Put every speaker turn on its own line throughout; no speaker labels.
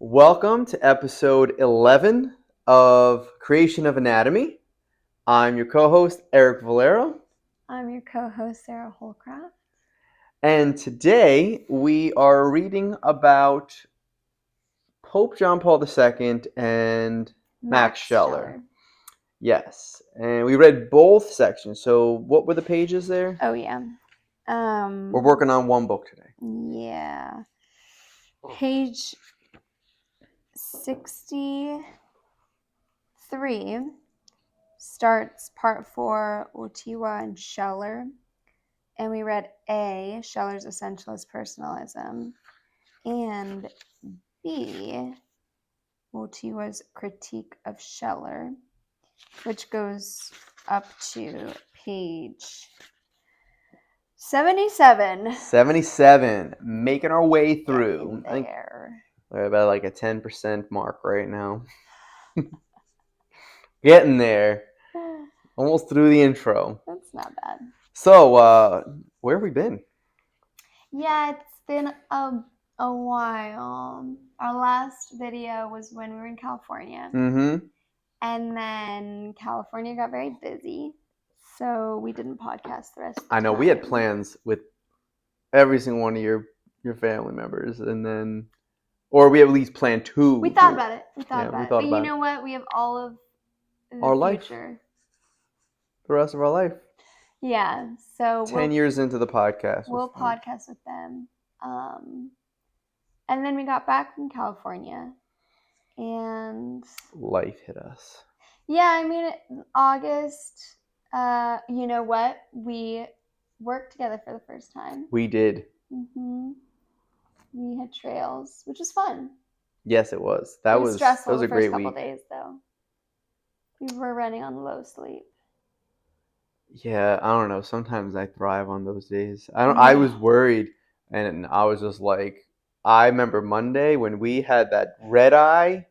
Welcome to episode 11 of Creation of Anatomy. I'm your co-host, Eric Valero.
I'm your co-host, Sarah Holcraft.
And today we are reading about Pope John Paul II and Max Scheler. Yes, and we read both sections. So what were the pages there?
Oh, yeah.
We're working on one book today.
Yeah. Page 63 starts part 4, Wojtyła and Scheler. And we read A, Scheller's Essentialist Personalism, and B, Wojtyła's Critique of Scheler, which goes up to page 77.
77, making our way through.
I think
we're about like a 10% mark right now. Getting there. Almost through the intro.
That's not bad.
So, where have we been?
Yeah, it's been a while. Our last video was when we were in California.
Mm-hmm.
And then California got very busy, so we didn't podcast the rest of the
I know,
time.
we had plans with every single one of your family members, and then, or we at least planned to.
We thought about it. But you know
it.
what? We have all of the
Our
future.
Life. The rest of our life.
Yeah, so
10 years into the podcast.
We'll podcast with them. And then we got back from California, and
life hit us.
Yeah, I mean, August, you know what? We worked together for the first time.
We did.
Mm-hmm. We had trails, which was fun.
Yes, it was. That was
stressful.
That was a great
couple
week.
Days, though. We were running on low sleep.
Yeah, I don't know. Sometimes I thrive on those days. I was worried, and I was just like, I remember Monday when we had that red eye,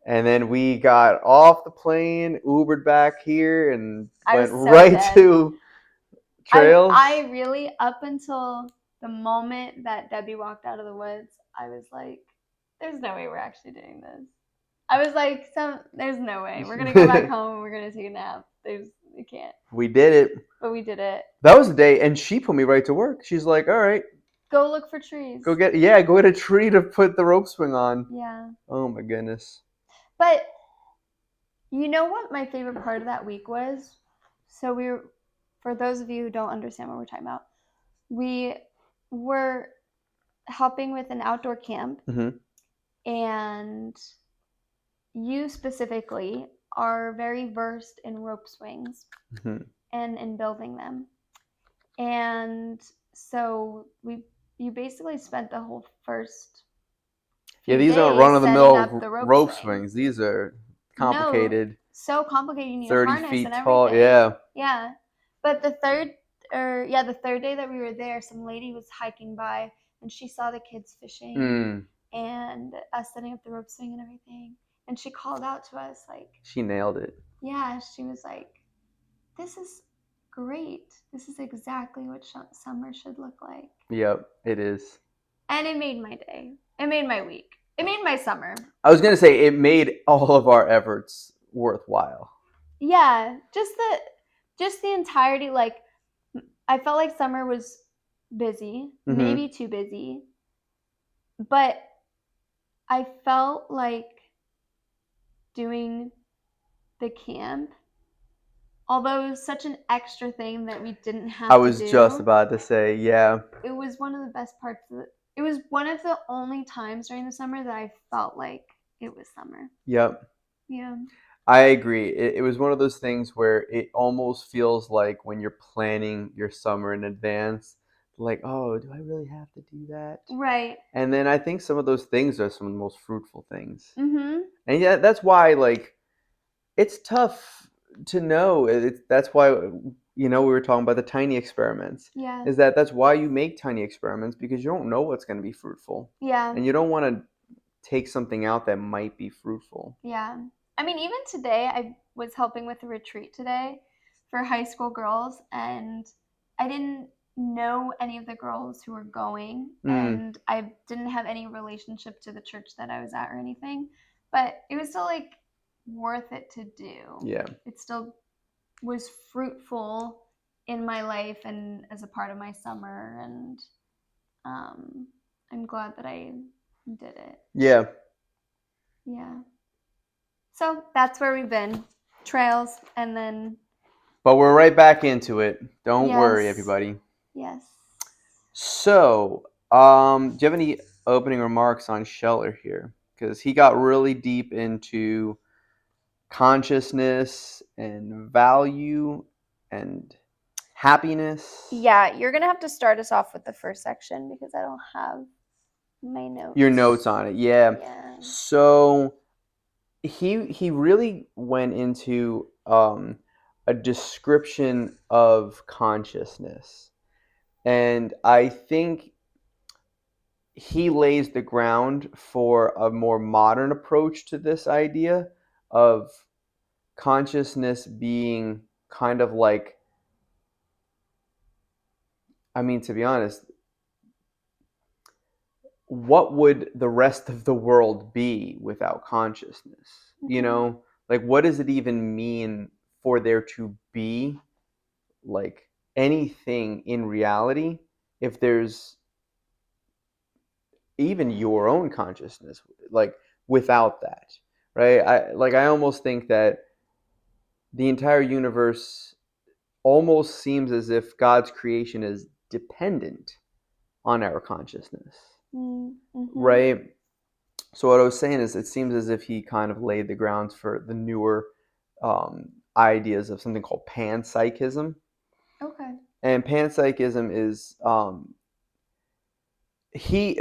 and then we got off the plane, Ubered back here, and went right to trails.
I really, up until the moment that Debbie walked out of the woods, I was like, there's no way we're actually doing this. I was like, there's no way. We're going to go back home and we're going to take a nap. We can't.
We did it.
But we did it.
That was the day, and she put me right to work. She's like, all right.
Go look for trees.
Go get a tree to put the rope swing on.
Yeah.
Oh, my goodness.
But you know what my favorite part of that week was? So for those of you who don't understand what we're talking about, we were helping with an outdoor camp.
Mm-hmm.
And you specifically are very versed in rope swings and in building them. And so you basically spent the whole first
these aren't run-of-the-mill rope swings. These are complicated.
No, so complicated. You need
30
a harness
feet
and
tall.
everything. Yeah. But the third day that we were there, some lady was hiking by and she saw the kids fishing and us setting up the rope swing and everything. And she called out to us like...
She nailed it.
Yeah, she was like, this is great. This is exactly what summer should look like.
Yep, it is.
And it made my day. It made my week. It made my summer.
I was going to say, it made all of our efforts worthwhile.
Yeah, just the entirety, like, I felt like summer was busy, maybe too busy, but I felt like doing the camp, although it was such an extra thing that we didn't have to do. I
was just about to say, yeah.
It was one of the best parts of it. It was one of the only times during the summer that I felt like it was summer.
Yep.
Yeah.
I agree. It was one of those things where it almost feels like when you're planning your summer in advance, like, oh, do I really have to do that?
Right.
And then I think some of those things are some of the most fruitful things.
Mm-hmm.
And yeah, that's why, like, it's tough to know. That's why, we were talking about the tiny experiments.
Yeah.
Is that's why you make tiny experiments, because you don't know what's going to be fruitful.
Yeah.
And you don't want to take something out that might be fruitful.
Yeah. I mean, even today, I was helping with a retreat today for high school girls, and I didn't know any of the girls who were going, and I didn't have any relationship to the church that I was at or anything, but it was still like worth it to do.
Yeah.
It still was fruitful in my life and as a part of my summer, and I'm glad that I did it.
Yeah.
Yeah. So that's where we've been. Trails, and then
But we're right back into it. Don't worry,
yes.
everybody.
Yes.
So, do you have any opening remarks on Scheler here? Because he got really deep into consciousness and value and happiness.
Yeah, you're gonna have to start us off with the first section because I don't have my notes.
Your notes on it, yeah.
Yeah.
So he really went into a description of consciousness, and I think he lays the ground for a more modern approach to this idea of consciousness being kind of like, I mean, to be honest, what would the rest of the world be without consciousness? You know, like what does it even mean for there to be like anything in reality if there's even your own consciousness, like without that, right? I almost think that the entire universe almost seems as if God's creation is dependent on our consciousness, right? So what I was saying is, it seems as if he kind of laid the grounds for the newer ideas of something called panpsychism.
Okay.
And panpsychism is he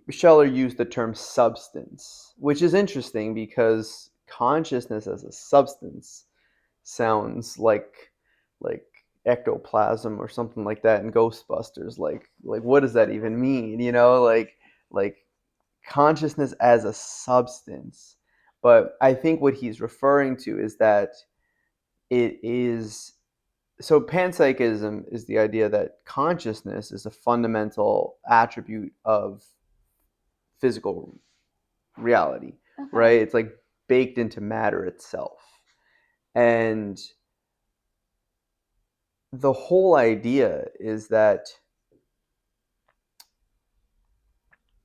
Scheler used the term substance, which is interesting because consciousness as a substance sounds like ectoplasm or something like that in Ghostbusters. Like what does that even mean? You know, like consciousness as a substance. But I think what he's referring to is that it is, so panpsychism is the idea that consciousness is a fundamental attribute of physical reality, right? It's like baked into matter itself. And the whole idea is that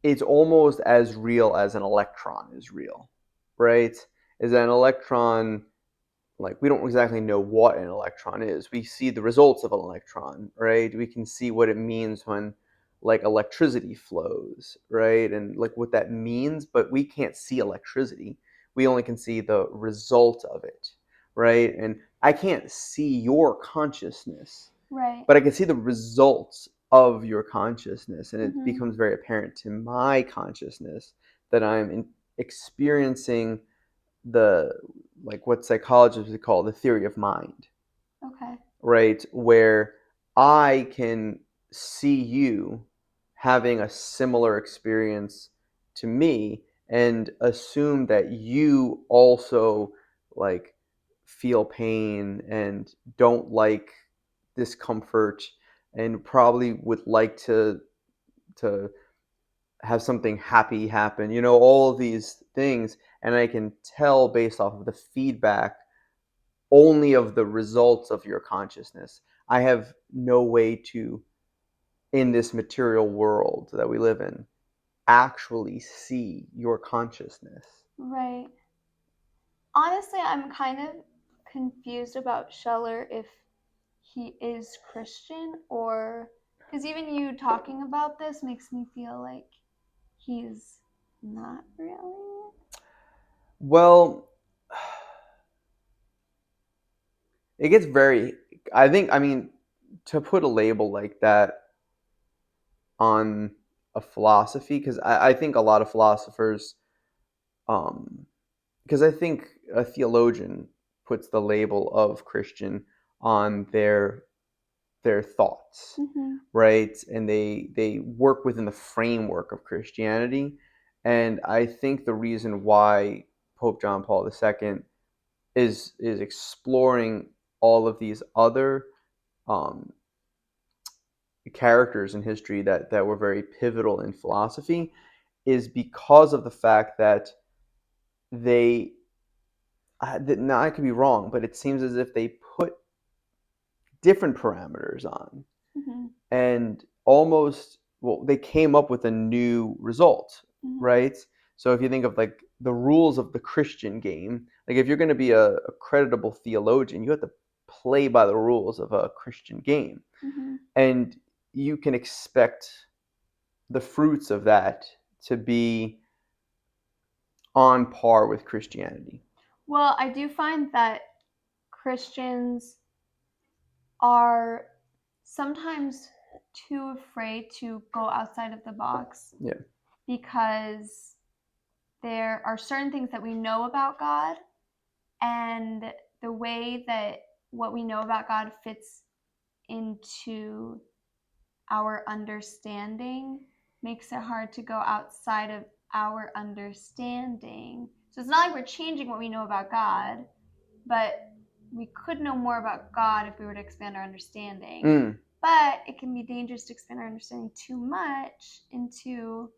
it's almost as real as an electron is real, right? Is that an electron, like we don't exactly know what an electron is. We see the results of an electron, right? We can see what it means when like electricity flows, right? And like what that means, but we can't see electricity. We only can see the result of it, right? And I can't see your consciousness,
Right.
but I can see the results of your consciousness, and it becomes very apparent to my consciousness that experiencing the, like what psychologists would call the theory of mind.
Okay.
Right? Where I can see you having a similar experience to me and assume that you also like feel pain and don't like discomfort and probably would like to have something happy happen, you know, all of these things. And I can tell based off of the feedback only of the results of your consciousness. I have no way to, in this material world that we live in, actually see your consciousness.
Right. Honestly, I'm kind of confused about Scheller if he is Christian, or because even you talking about this makes me feel like he's not really.
Well, it gets very, I think, I mean, to put a label like that on a philosophy, because I think a lot of philosophers, because I think a theologian puts the label of Christian on their thoughts, right? And they work within the framework of Christianity. And I think the reason why Pope John Paul II is exploring all of these other um, characters in history that were very pivotal in philosophy is because of the fact that they, now I could be wrong, but it seems as if they put different parameters on
Mm-hmm.
and almost, well, they came up with a new result,
Mm-hmm.
right? So if you think of like the rules of the Christian game, like if you're going to be a creditable theologian, you have to play by the rules of a Christian game.
Mm-hmm.
And you can expect the fruits of that to be on par with Christianity.
Well, I do find that Christians are sometimes too afraid to go outside of the box.
Yeah.
Because there are certain things that we know about God, and the way that what we know about God fits into our understanding makes it hard to go outside of our understanding. So it's not like we're changing what we know about God, but we could know more about God if we were to expand our understanding.
Mm.
But it can be dangerous to expand our understanding too much into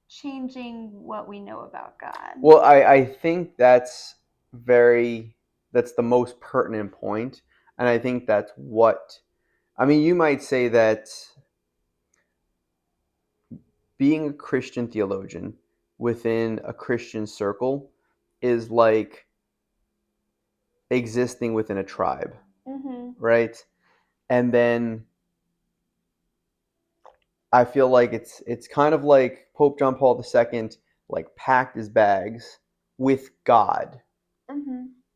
changing what we know about God.
Well, I think that's the most pertinent point, and I think that's what, I mean, you might say that being a Christian theologian within a Christian circle is like existing within a tribe, right? And then I feel like it's kind of like Pope John Paul II like packed his bags with God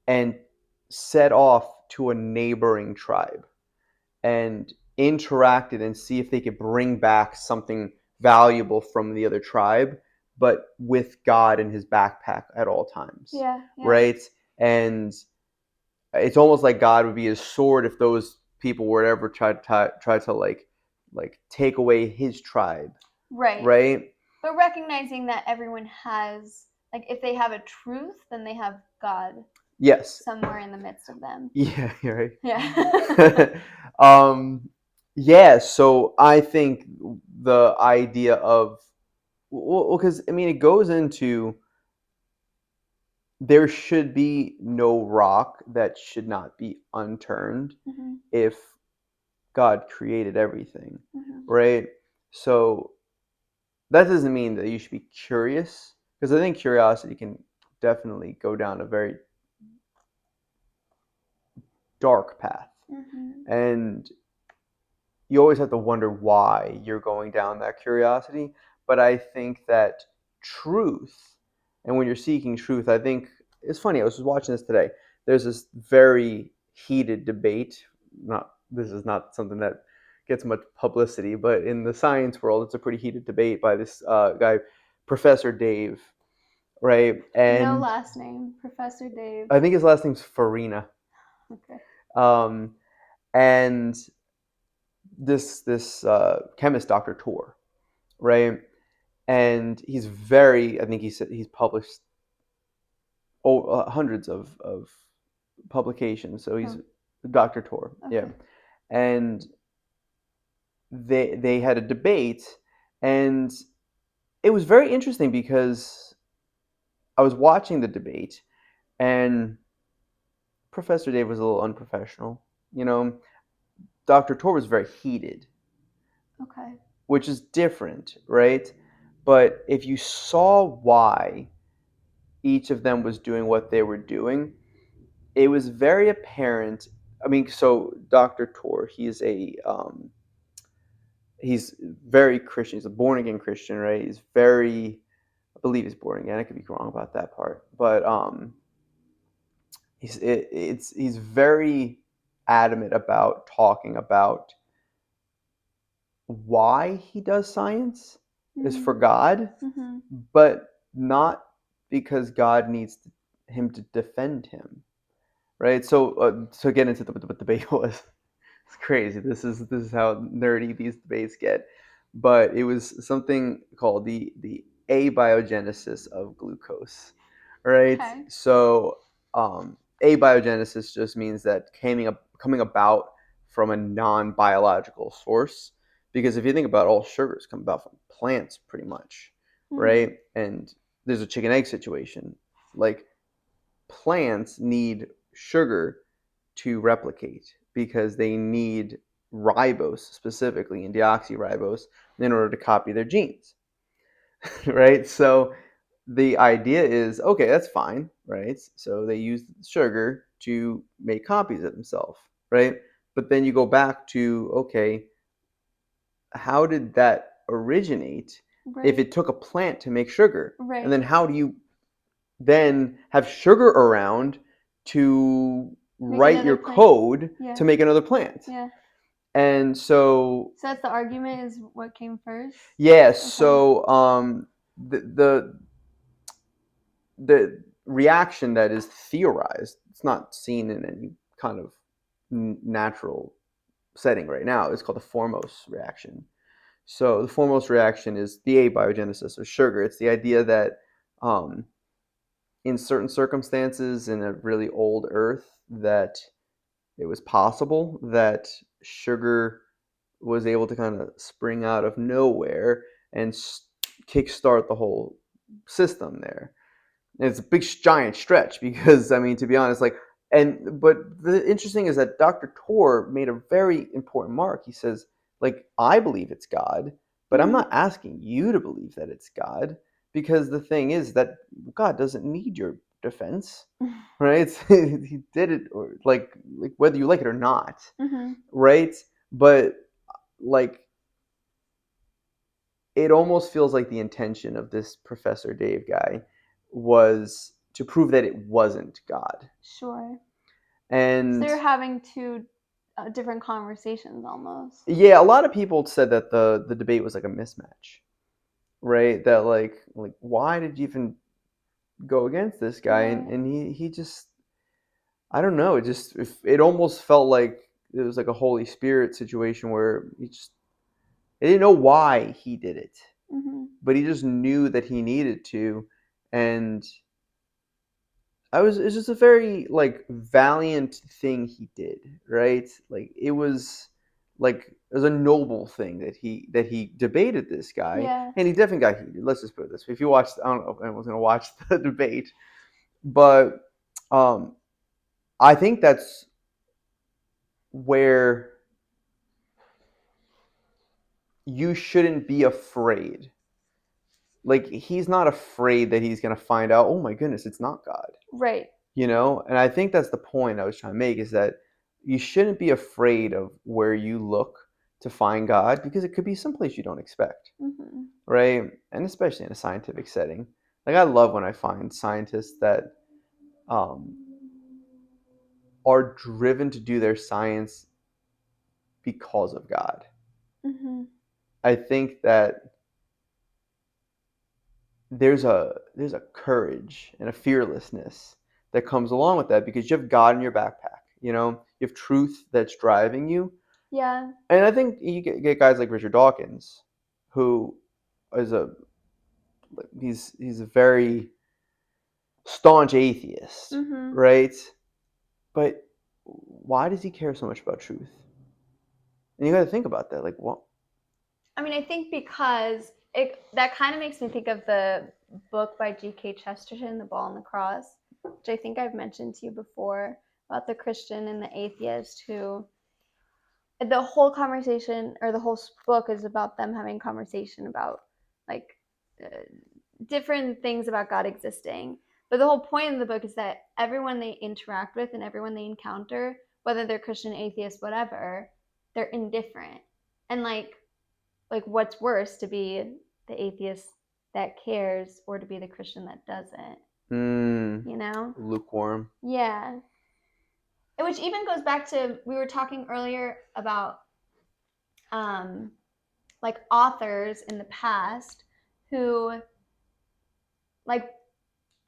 and set off to a neighboring tribe and interacted and see if they could bring back something valuable from the other tribe, but with God in his backpack at all times.
Yeah.
Right? And it's almost like God would be his sword if those people were ever try to like take away his tribe. Right?
But recognizing that everyone has, like, if they have a truth, then they have God.
Yes.
Somewhere in the midst of them.
Yeah, you're right.
Yeah.
Yeah, so I think the idea of, well, because I mean, it goes into there should be no rock that should not be unturned if God created everything, right? So that doesn't mean that you should be curious, because I think curiosity can definitely go down a very dark path. And you always have to wonder why you're going down that curiosity. But I think that truth, and when you're seeking truth, I think it's funny. I was just watching this today. There's this very heated debate. This is not something that gets much publicity, but in the science world, it's a pretty heated debate by this guy, Professor Dave, right? And
no last name, Professor Dave.
I think his last name's Farina.
Okay.
And this chemist, Dr. Tor, right? And he's very, I think he said he's published hundreds of publications. So he's Dr. Tor, yeah. And they had a debate, and it was very interesting because I was watching the debate, and Professor Dave was a little unprofessional. Dr. Tor was very heated.
Okay.
Which is different, right? But if you saw why each of them was doing what they were doing, it was very apparent. I mean, so Dr. Tor, he's very Christian. He's a born again Christian, right? I believe he's born again. I could be wrong about that part, but he's very adamant about talking about why he does science is for God, but not because God needs him to defend him, right? So to get into what the debate was, it's crazy. This is how nerdy these debates get, but it was something called the abiogenesis of glucose, right? Okay. So abiogenesis just means that coming about from a non-biological source. Because if you think about it, all sugars come about from plants pretty much, right? And there's a chicken egg situation. Like plants need sugar to replicate because they need ribose specifically and deoxyribose in order to copy their genes. Right? So the idea is okay, that's fine, right? So they use sugar to make copies of themselves, right? But then you go back to okay, how did that originate if it took a plant to make sugar?
Right.
And then how do you then have sugar around to write your code to make another plant?
Yeah.
And so
that's the argument is what came first?
Yeah, so the reaction that is theorized, it's not seen in any kind of natural setting right now, it's called the foremost reaction. So the foremost reaction is the abiogenesis of sugar. It's the idea that in certain circumstances in a really old earth that it was possible that sugar was able to kind of spring out of nowhere and kickstart the whole system there. And it's a big giant stretch because I mean, to be honest, but the interesting is that Dr. Tor made a very important mark. He says, like, I believe it's God, but I'm not asking you to believe that it's God, because the thing is that God doesn't need your defense, right? He did it, or like whether you like it or not, right? But like, it almost feels like the intention of this Professor Dave guy was to prove that it wasn't God.
Sure.
And
so they're having two different conversations almost.
Yeah, a lot of people said that the debate was like a mismatch, right? That like why did you even go against this guy?
Right.
And he just, I don't know, it almost felt like it was like a Holy Spirit situation where he didn't know why he did it, but he just knew that he needed to, and it's just a very like valiant thing he did, right? Like it was a noble thing that he debated this guy, and he definitely got heated. Let's just put it this way: if you watched, I don't know if anyone's gonna watch the debate, but I think that's where you shouldn't be afraid. Like he's not afraid that he's gonna find out, oh my goodness, it's not God.
Right.
And I think that's the point I was trying to make, is that you shouldn't be afraid of where you look to find God, because it could be someplace you don't expect, right? And especially in a scientific setting. Like I love when I find scientists that are driven to do their science because of God. I think that there's a courage and a fearlessness that comes along with that, because you have God in your backpack. You have truth that's driving you.
Yeah.
And I think you get guys like Richard Dawkins, who is he's a very staunch atheist, right? But why does he care so much about truth? And you got to think about that. Like, what?
I mean, I think because that kind of makes me think of the book by G.K. Chesterton, The Ball and the Cross, which I think I've mentioned to you before, about the Christian and the atheist who, the whole conversation or the whole book is about them having conversation about like different things about God existing. But the whole point of the book is that everyone they interact with and everyone they encounter, whether they're Christian, atheist, whatever, they're indifferent. And like what's worse, to be the atheist that cares or to be the Christian that doesn't?
Lukewarm.
Yeah. Which even goes back to, we were talking earlier about like authors in the past who, like,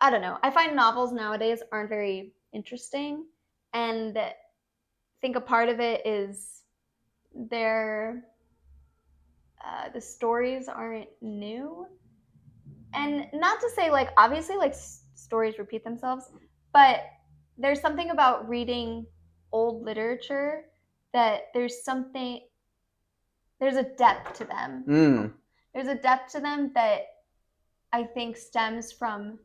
I don't know, I find novels nowadays aren't very interesting, and I think a part of it is their the stories aren't new. And not to say, like, obviously, like, stories repeat themselves, but there's something about reading old literature that there's something there's a depth to them. There's a depth to them that I think stems from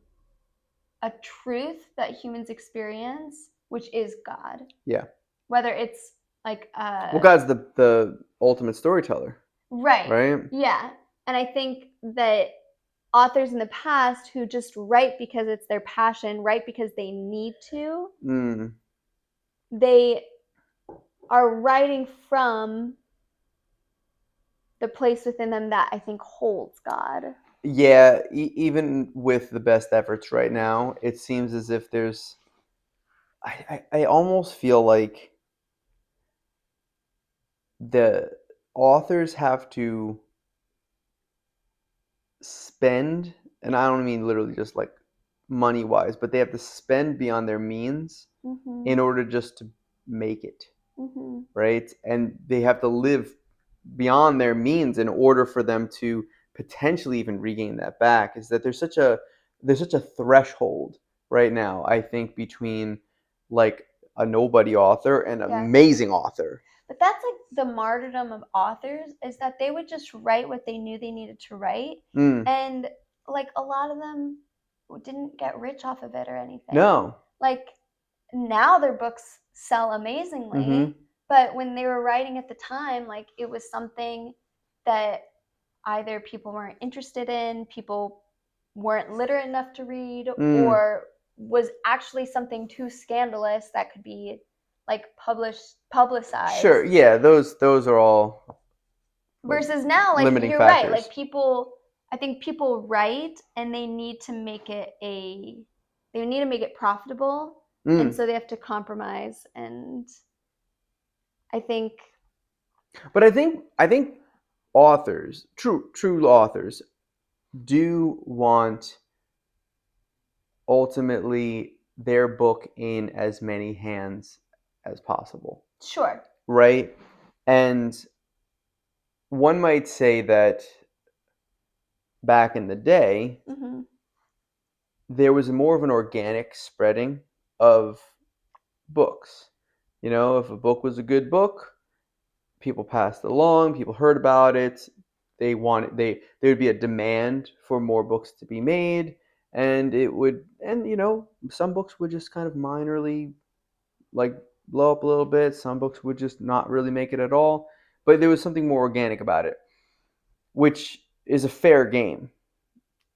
a truth that humans experience, which is God.
Yeah.
Whether it's like
well, God's the ultimate storyteller. Right?
Yeah. And I think that authors in the past who just write because it's their passion, write because they need to, they are writing from the place within them that I think holds God.
Yeah, even with the best efforts right now, it seems as if there's. I almost feel like the authors have to spend, and I don't mean literally just like money wise, but they have to spend beyond their means in order just to make it. Right? And they have to live beyond their means in order for them to potentially even regain that back. Is that there's such a threshold right now, I think, between like a nobody author and an amazing author.
But that's like the martyrdom of authors, is that they would just write what they knew they needed to write. And like a lot of them didn't get rich off of it or anything.
No.
Like now their books sell amazingly, but when they were writing at the time, like it was something that either people weren't interested in, people weren't literate enough to read, or was actually something too scandalous that could be like publicized.
Sure, yeah, those are all
versus now, like
limiting
you're
factors.
right, like people, I think people write and they need to make it profitable, and so they have to compromise. And I think
But I think authors, true authors, do want ultimately their book in as many hands as possible.
Sure.
Right? And one might say that back in the day, there was more of an organic spreading of books. You know, if a book was a good book, people passed it along, people heard about it, there would be a demand for more books to be made, and some books would just kind of minorly like blow up a little bit, some books would just not really make it at all, but there was something more organic about it, which is a fair game.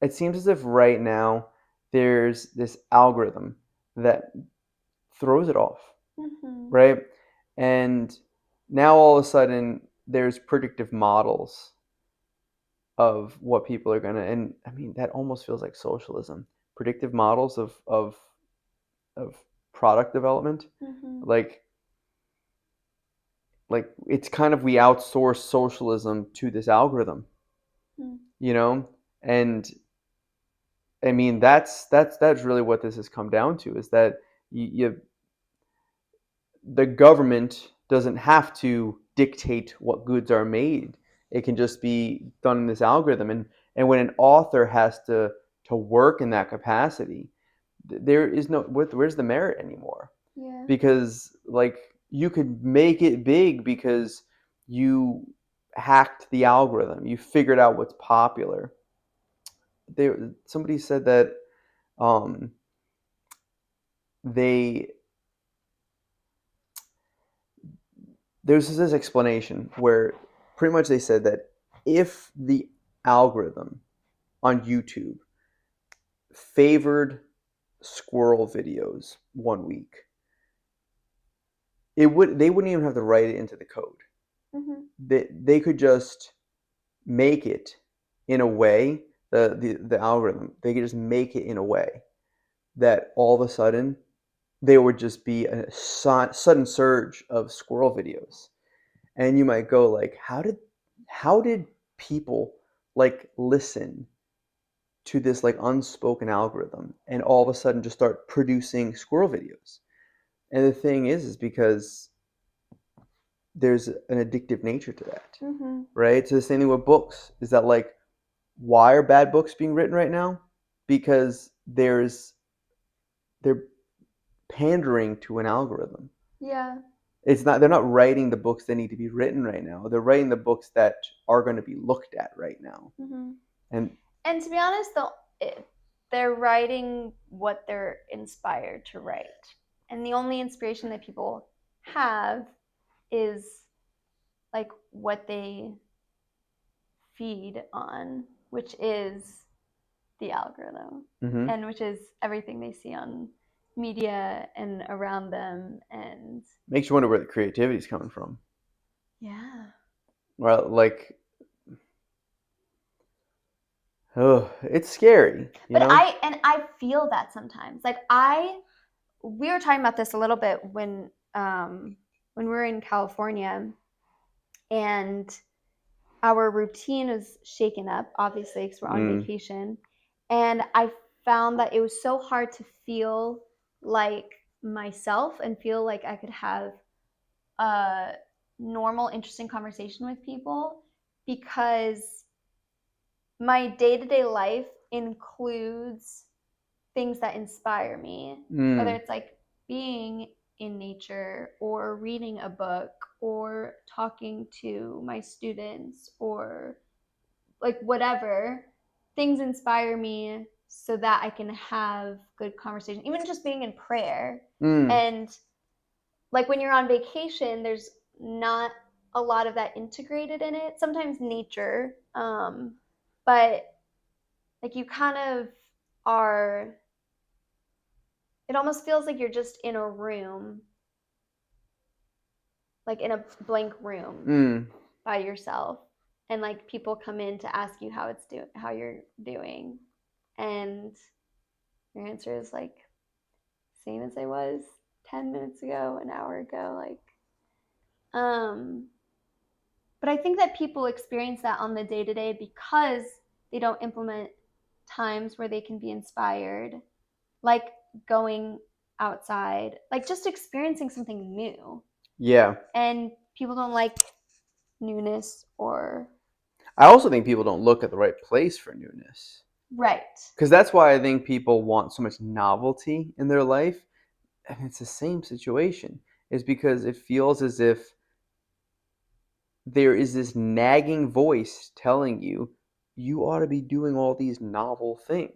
It seems as if right now there's this algorithm that throws it off, right? And now all of a sudden there's predictive models of what people are gonna, and I mean that almost feels like socialism. Predictive models of product development, like it's kind of, we outsource socialism to this algorithm, and I mean that's really what this has come down to, is that the government doesn't have to dictate what goods are made. It can just be done in this algorithm. And when an author has to work in that capacity, there is no, where's the merit anymore?
Yeah.
Because like you could make it big because you hacked the algorithm. You figured out what's popular. Somebody said that they there's this explanation where pretty much they said that if the algorithm on YouTube favored squirrel videos one week, they wouldn't even have to write it into the code. They could just make it in a way, the algorithm, they could just make it in a way that all of a sudden there would just be a sudden surge of squirrel videos. And you might go like, how did people like listen to this like unspoken algorithm and all of a sudden just start producing squirrel videos? And the thing is because there's an addictive nature to that, right? So the same thing with books, is that like, why are bad books being written right now? Because they're pandering to an algorithm.
Yeah.
they're not writing the books that need to be written right now. They're writing the books that are going to be looked at right now.
Mm-hmm.
And
to be honest, they're writing what they're inspired to write. And the only inspiration that people have is like what they feed on, which is the algorithm, and which is everything they see on media and around them, and
makes you wonder where the creativity is coming from.
Yeah.
Well, like, oh, it's scary,
but I feel that sometimes. Like we were talking about this a little bit when we were in California, and our routine was shaken up, obviously, because we're on vacation. And I found that it was so hard to feel like myself and feel like I could have a normal, interesting conversation with people, because my day-to-day life includes things that inspire me, whether it's like being in nature or reading a book or talking to my students or like whatever. Things inspire me so that I can have good conversation, even just being in prayer. And like when you're on vacation, there's not a lot of that integrated in it. Sometimes nature, but like you kind of are, it almost feels like you're just in a room, like in a blank room by yourself, and like people come in to ask you how you're doing, and your answer is like same as I was 10 minutes ago, an hour ago, like but I think that people experience that on the day-to-day because they don't implement times where they can be inspired, like going outside, like just experiencing something new.
Yeah.
And people don't like newness, or
I also think people don't look at the right place for newness.
Right.
Because that's why I think people want so much novelty in their life. And it's the same situation, is because it feels as if there is this nagging voice telling you, you ought to be doing all these novel things.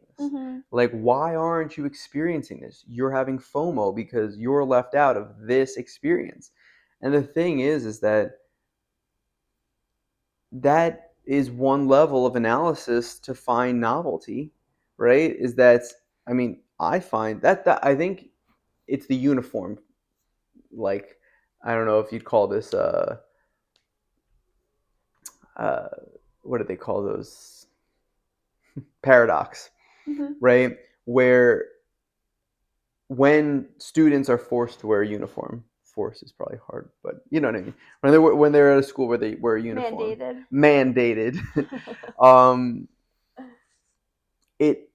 Like, why aren't you experiencing this? You're having FOMO because you're left out of this experience. And the thing is that is one level of analysis to find novelty, right? Is that, I mean, I find that I think it's the uniform. Like, I don't know if you'd call this what do they call those? Paradox, right? Where when students are forced to wear a uniform, force is probably hard, but you know what I mean. When they're at a school where they wear a uniform, mandated, it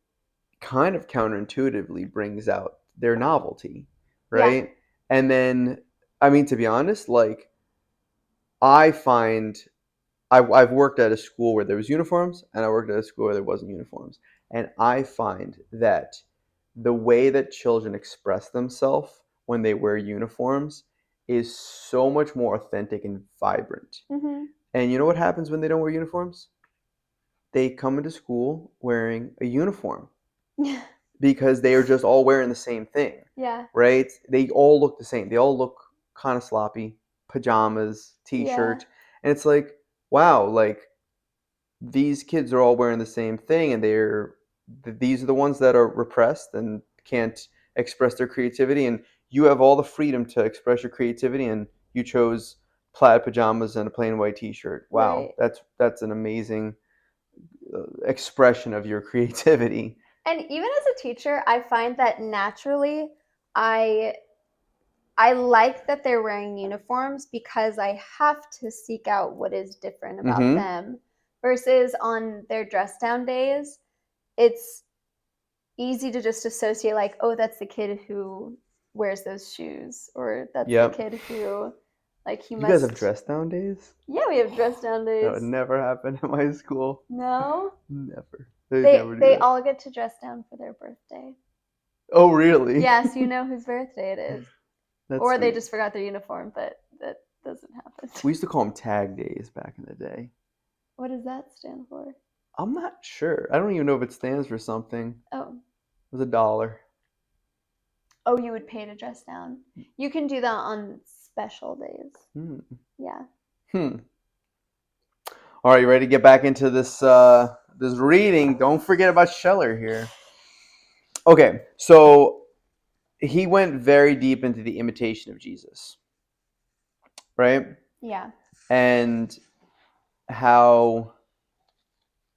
kind of counterintuitively brings out their novelty, right? Yeah. And then, I mean, to be honest, like I find I've worked at a school where there was uniforms, and I worked at a school where there wasn't uniforms, and I find that the way that children express themselves when they wear uniforms is so much more authentic and vibrant. And you know what happens when they don't wear uniforms? They come into school wearing a uniform because they are just all wearing the same thing. Yeah. Right? They all look the same. They all look kind of sloppy, pajamas, t-shirt. Yeah. And it's like, wow, like these kids are all wearing the same thing, and these are the ones that are repressed and can't express their creativity, and you have all the freedom to express your creativity, and you chose plaid pajamas and a plain white t-shirt. Wow, right. That's an amazing expression of your creativity.
And even as a teacher, I find that naturally I like that they're wearing uniforms because I have to seek out what is different about them, versus on their dress down days, it's easy to just associate like, oh, that's the kid who wears those shoes, or that's the kid who, like, he must.
You guys have dress down days?
Yeah, we have dress down days.
That would never happen at my school.
No?
Never.
They all get to dress down for their birthday.
Oh, really?
Yeah, so you know whose birthday it is. Or sweet. They just forgot their uniform, but doesn't happen.
We used to call them tag days back in the day.
What does that stand for?
I'm not sure. I don't even know if it stands for something.
Oh.
It was $1.
Oh, you would pay to dress down. You can do that on special days. Yeah.
All right, you ready to get back into this this reading? Don't forget about Scheler here. Okay, so he went very deep into the imitation of Jesus, right?
Yeah.
And how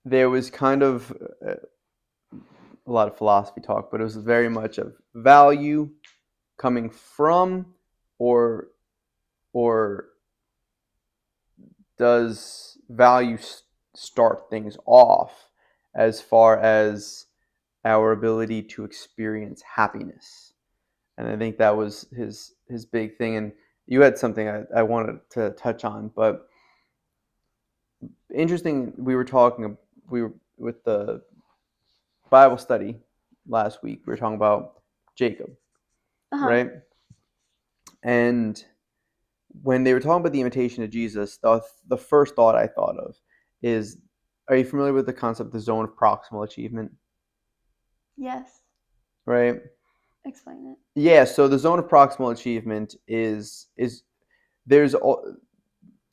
there was kind of a lot of philosophy talk, but it was very much of value coming from, or does value start things off as far as our ability to experience happiness? And I think that was his big thing. And you had something I wanted to touch on, but interesting. We were with the Bible study last week. We were talking about Jacob, right? And when they were talking about the imitation of Jesus, the first thought I thought of is, are you familiar with the concept of the zone of proximal achievement?
Yes.
Right?
Explain it.
Yeah, so the zone of proximal achievement is there's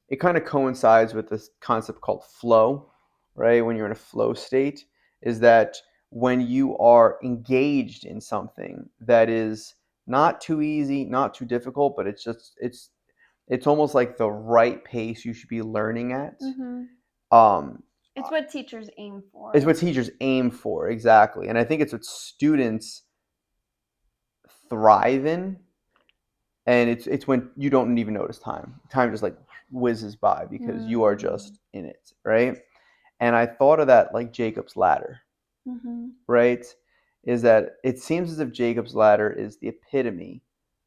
it kind of coincides with this concept called flow, right? When you're in a flow state, is that when you are engaged in something that is not too easy, not too difficult, but it's almost like the right pace you should be learning at.
It's what teachers aim for.
It's what teachers aim for, exactly. And I think it's what students thrive in. And it's when you don't even notice time. Time just like whizzes by because you are just in it, right? And I thought of that like Jacob's ladder, right? Is that it seems as if Jacob's ladder is the epitome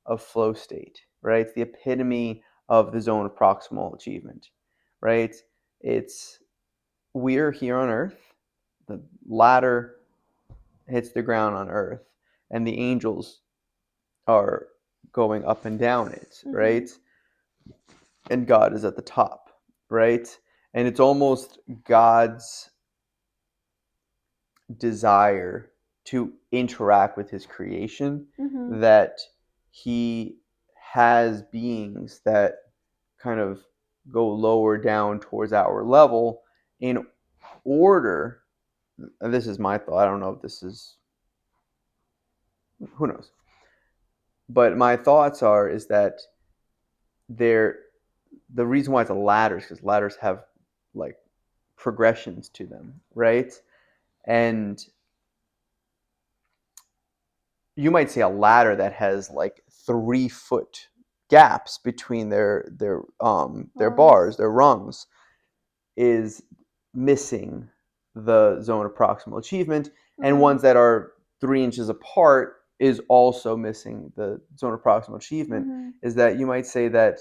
of flow state, right? It's the epitome of the zone of proximal achievement, right? We're here on Earth. The ladder hits the ground on Earth, and the angels are going up and down it, right? And God is at the top, right? And it's almost God's desire to interact with his creation that he has beings that kind of go lower down towards our level in order, and this is my thought, I don't know if this is, who knows, but my thoughts is that the reason why it's a ladder is because ladders have like progressions to them, right? And you might say a ladder that has like 3-foot gaps between their bars, their rungs, is missing the zone of proximal achievement, and ones that are 3 inches apart is also missing the zone of proximal achievement. Is that you might say that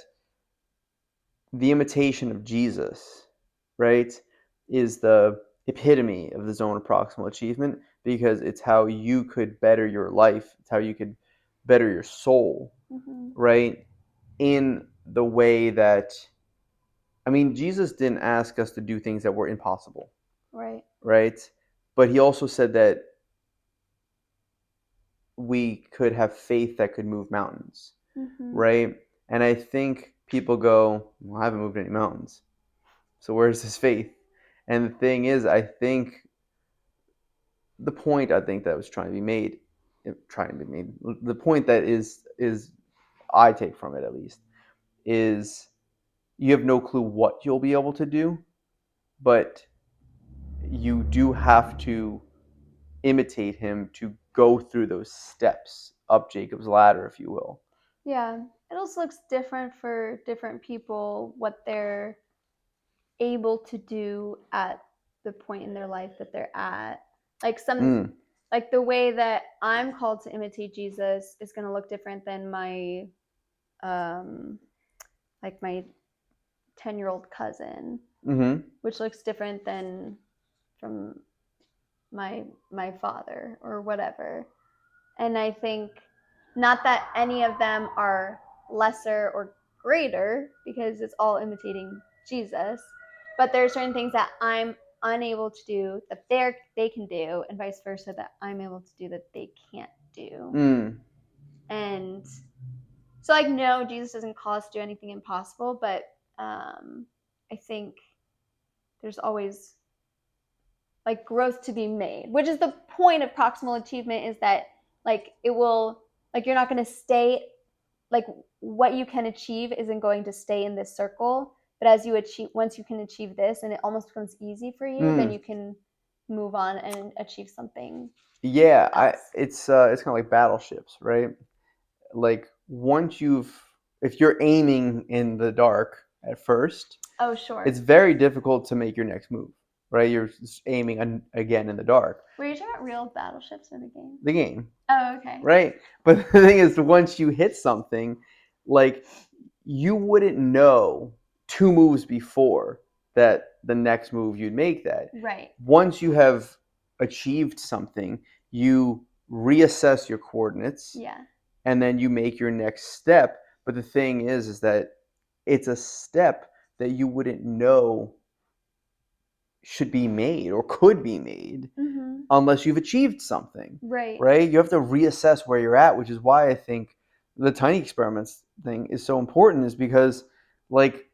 the imitation of Jesus, right, is the epitome of the zone of proximal achievement, because it's how you could better your life. It's how you could better your soul, right, in the way that, I mean, Jesus didn't ask us to do things that were impossible, right? But he also said that we could have faith that could move mountains, right? And I think people go, well, I haven't moved any mountains, so where's his faith? And the thing is, I think the point that was trying to be made, the point that is I take from it at least, is you have no clue what you'll be able to do, but you do have to imitate him to go through those steps up Jacob's ladder, if you will.
Yeah, it also looks different for different people, what they're able to do at the point in their life that they're at. Like like the way that I'm called to imitate Jesus is going to look different than my like my 10-year-old cousin, which looks different than from my father or whatever. And I think not that any of them are lesser or greater because it's all imitating Jesus. But there are certain things that I'm unable to do that they can do, and vice versa that I'm able to do that they can't do. And so, like, no, Jesus doesn't call us to do anything impossible, but I think there's always like growth to be made, which is the point of proximal achievement, is that like it will, like, you're not going to stay, like, what you can achieve isn't going to stay in this circle, but as you achieve, once you can achieve this and it almost becomes easy for you, then you can move on and achieve something else.
It's kind of like battleships, right? Like once if you're aiming in the dark at first,
Oh, sure.
it's very difficult to make your next move, right? You're just aiming again in the dark.
Were you talking about real battleships in the game?
The game.
Oh, okay.
Right? But the thing is, once you hit something, like, you wouldn't know 2 moves before that the next move you'd make that.
Right.
Once you have achieved something, you reassess your coordinates.
Yeah.
And then you make your next step. But the thing is that it's a step that you wouldn't know should be made or could be made unless you've achieved something. Right? You have to reassess where you're at, which is why I think the tiny experiments thing is so important, is because like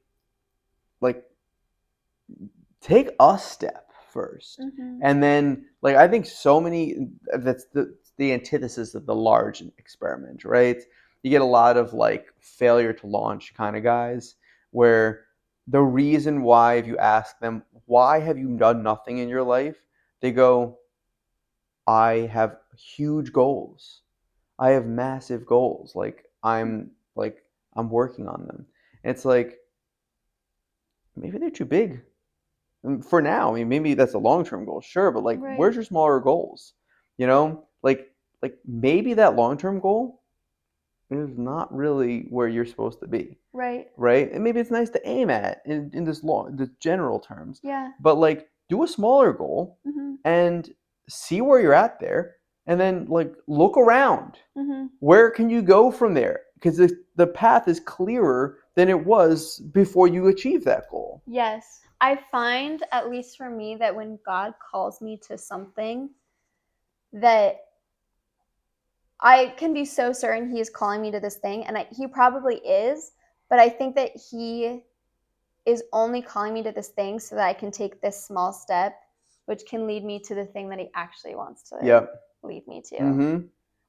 take a step first. And then, like, I think so many, that's the antithesis of the large experiment, right? You get a lot of like failure to launch kind of guys, where the reason why, if you ask them, why have you done nothing in your life, they go, I have huge goals. I have massive goals. I'm working on them. And it's like, maybe they're too big for now. I mean, maybe that's a long-term goal, sure, but like, where's your smaller goals? You know, like maybe that long-term goal is not really where you're supposed to be.
Right.
And maybe it's nice to aim at in the general terms.
Yeah.
But like, do a smaller goal and see where you're at there, and then like look around. Where can you go from there? Because the path is clearer than it was before you achieve that goal.
Yes. I find, at least for me, that when God calls me to something, that I can be so certain he is calling me to this thing, and he probably is, but I think that he is only calling me to this thing so that I can take this small step, which can lead me to the thing that he actually wants to lead me to.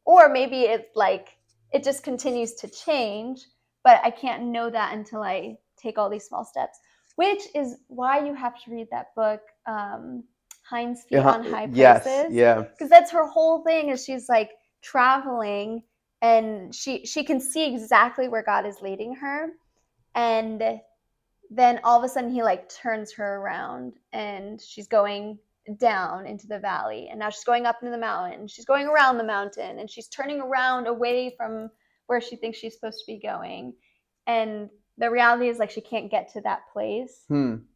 Or maybe it's like, it just continues to change, but I can't know that until I take all these small steps, which is why you have to read that book, Hind's Feet on High Places. Because that's her whole thing, is she's like traveling, and she can see exactly where God is leading her, and then all of a sudden he like turns her around, and she's going down into the valley, and now she's going up into the mountain, she's going around the mountain, and she's turning around away from where she thinks she's supposed to be going, and the reality is like she can't get to that place. And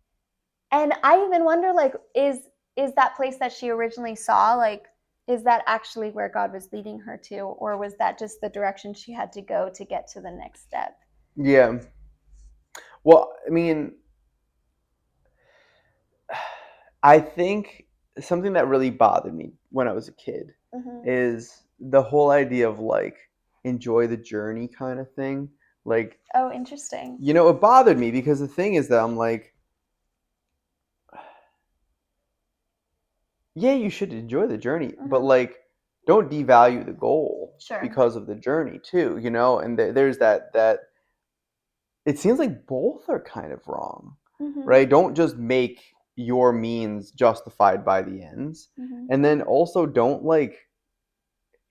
I even wonder, like, is that place that she originally saw, like, is that actually where God was leading her to, or was that just the direction she had to go to get to the next step?
Yeah. Well, I mean, I think something that really bothered me when I was a kid is the whole idea of like, enjoy the journey kind of thing. Like,
oh, interesting.
You know, it bothered me because the thing is that I'm like, yeah, you should enjoy the journey, but like, don't devalue the goal because of the journey too, you know? And there's that it seems like both are kind of wrong, right? Don't just make your means justified by the ends. And then also don't like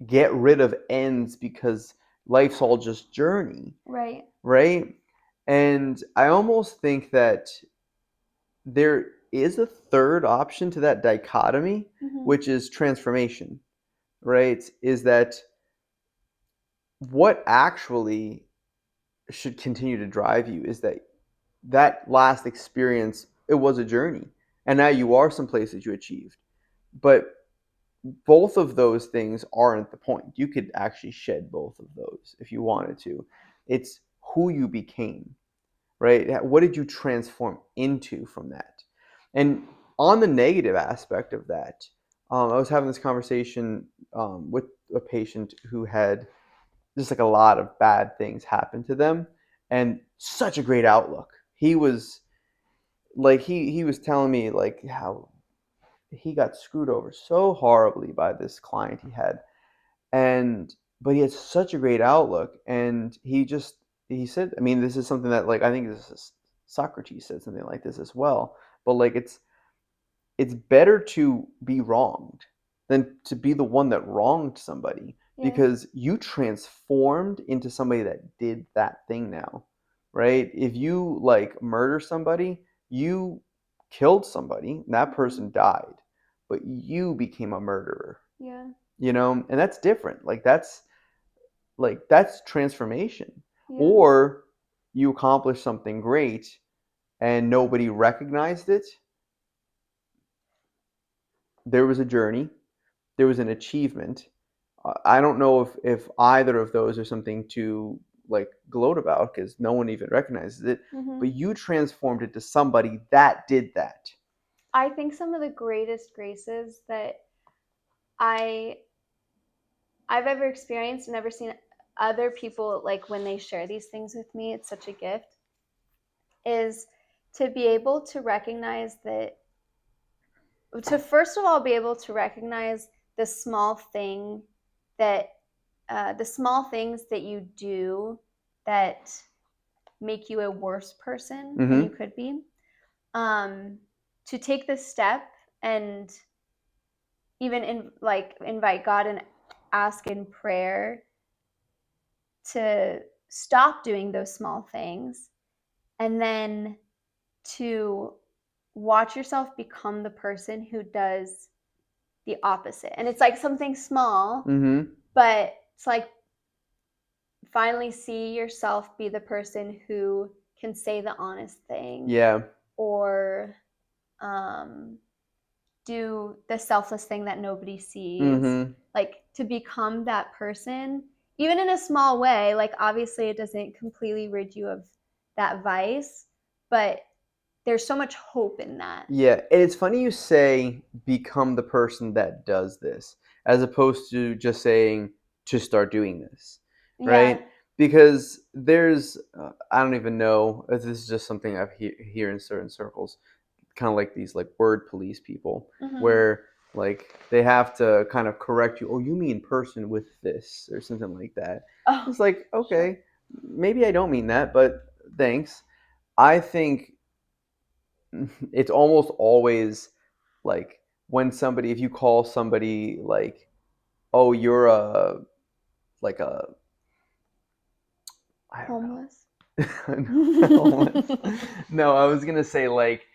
get rid of ends because life's all just journey. Right? And I almost think that there is a third option to that dichotomy, which is transformation, right? Is that what actually should continue to drive you is that last experience, it was a journey, and now you are someplace that you achieved. But both of those things aren't the point. You could actually shed both of those if you wanted to. It's who you became, right? What did you transform into from that? And on the negative aspect of that, I was having this conversation with a patient who had just like a lot of bad things happen to them, and such a great outlook. He was like he was telling me like how he got screwed over so horribly by this client he had, and but he had such a great outlook, and he said, I mean, this is something that, like, I think this is Socrates said something like this as well, but like it's better to be wronged than to be the one that wronged somebody,
Yeah.
because you transformed into somebody that did that thing now, right? If you like murder somebody, you killed somebody, and that person died, but you became a murderer,
Yeah.
and that's different. Like that's transformation.
Yeah.
Or you accomplished something great and nobody recognized it. There was a journey, there was an achievement. I don't know if either of those are something to like gloat about, because no one even recognizes it.
Mm-hmm.
But you transformed it to somebody that did that.
I think some of the greatest graces that I've ever experienced and ever seen other people, like when they share these things with me, it's such a gift, is to be able to recognize that, to first of all be able to recognize the small thing that the small things that you do that make you a worse person than you could be, to take the step and even invite God and ask in prayer to stop doing those small things, and then to watch yourself become the person who does the opposite. And it's like something small, but it's like finally see yourself be the person who can say the honest thing.
Yeah.
Or do the selfless thing that nobody sees. Like to become that person, even in a small way. Like obviously it doesn't completely rid you of that vice, but there's so much hope in that.
Yeah, and it's funny you say become the person that does this, as opposed to just saying to start doing this, right?
Yeah.
Because there's, I don't even know, this is just something I've hear in certain circles, kind of like these like word police people, where like they have to kind of correct you. Oh, you mean person with this or something like that.
Oh,
it's like, okay, maybe I don't mean that, but thanks. I think it's almost always like when somebody, if you call somebody like, oh, you're a like a I don't
homeless.
know. Homeless. No, I was gonna say like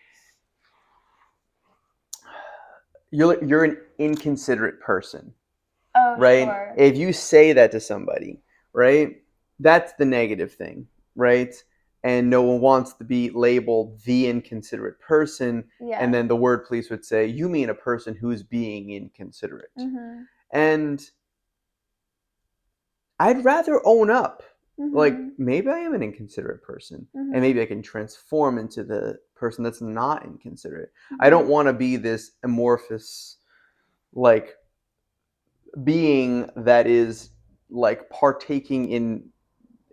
you're an inconsiderate person.
Oh,
Right?
sure.
If you say that to somebody, right, that's the negative thing, right? And no one wants to be labeled the inconsiderate person.
Yeah.
And then the word police would say, you mean a person who's being inconsiderate. And I'd rather own up. Like, maybe I am an inconsiderate person, and maybe I can transform into the person that's not inconsiderate. I don't want to be this amorphous, like, being that is like partaking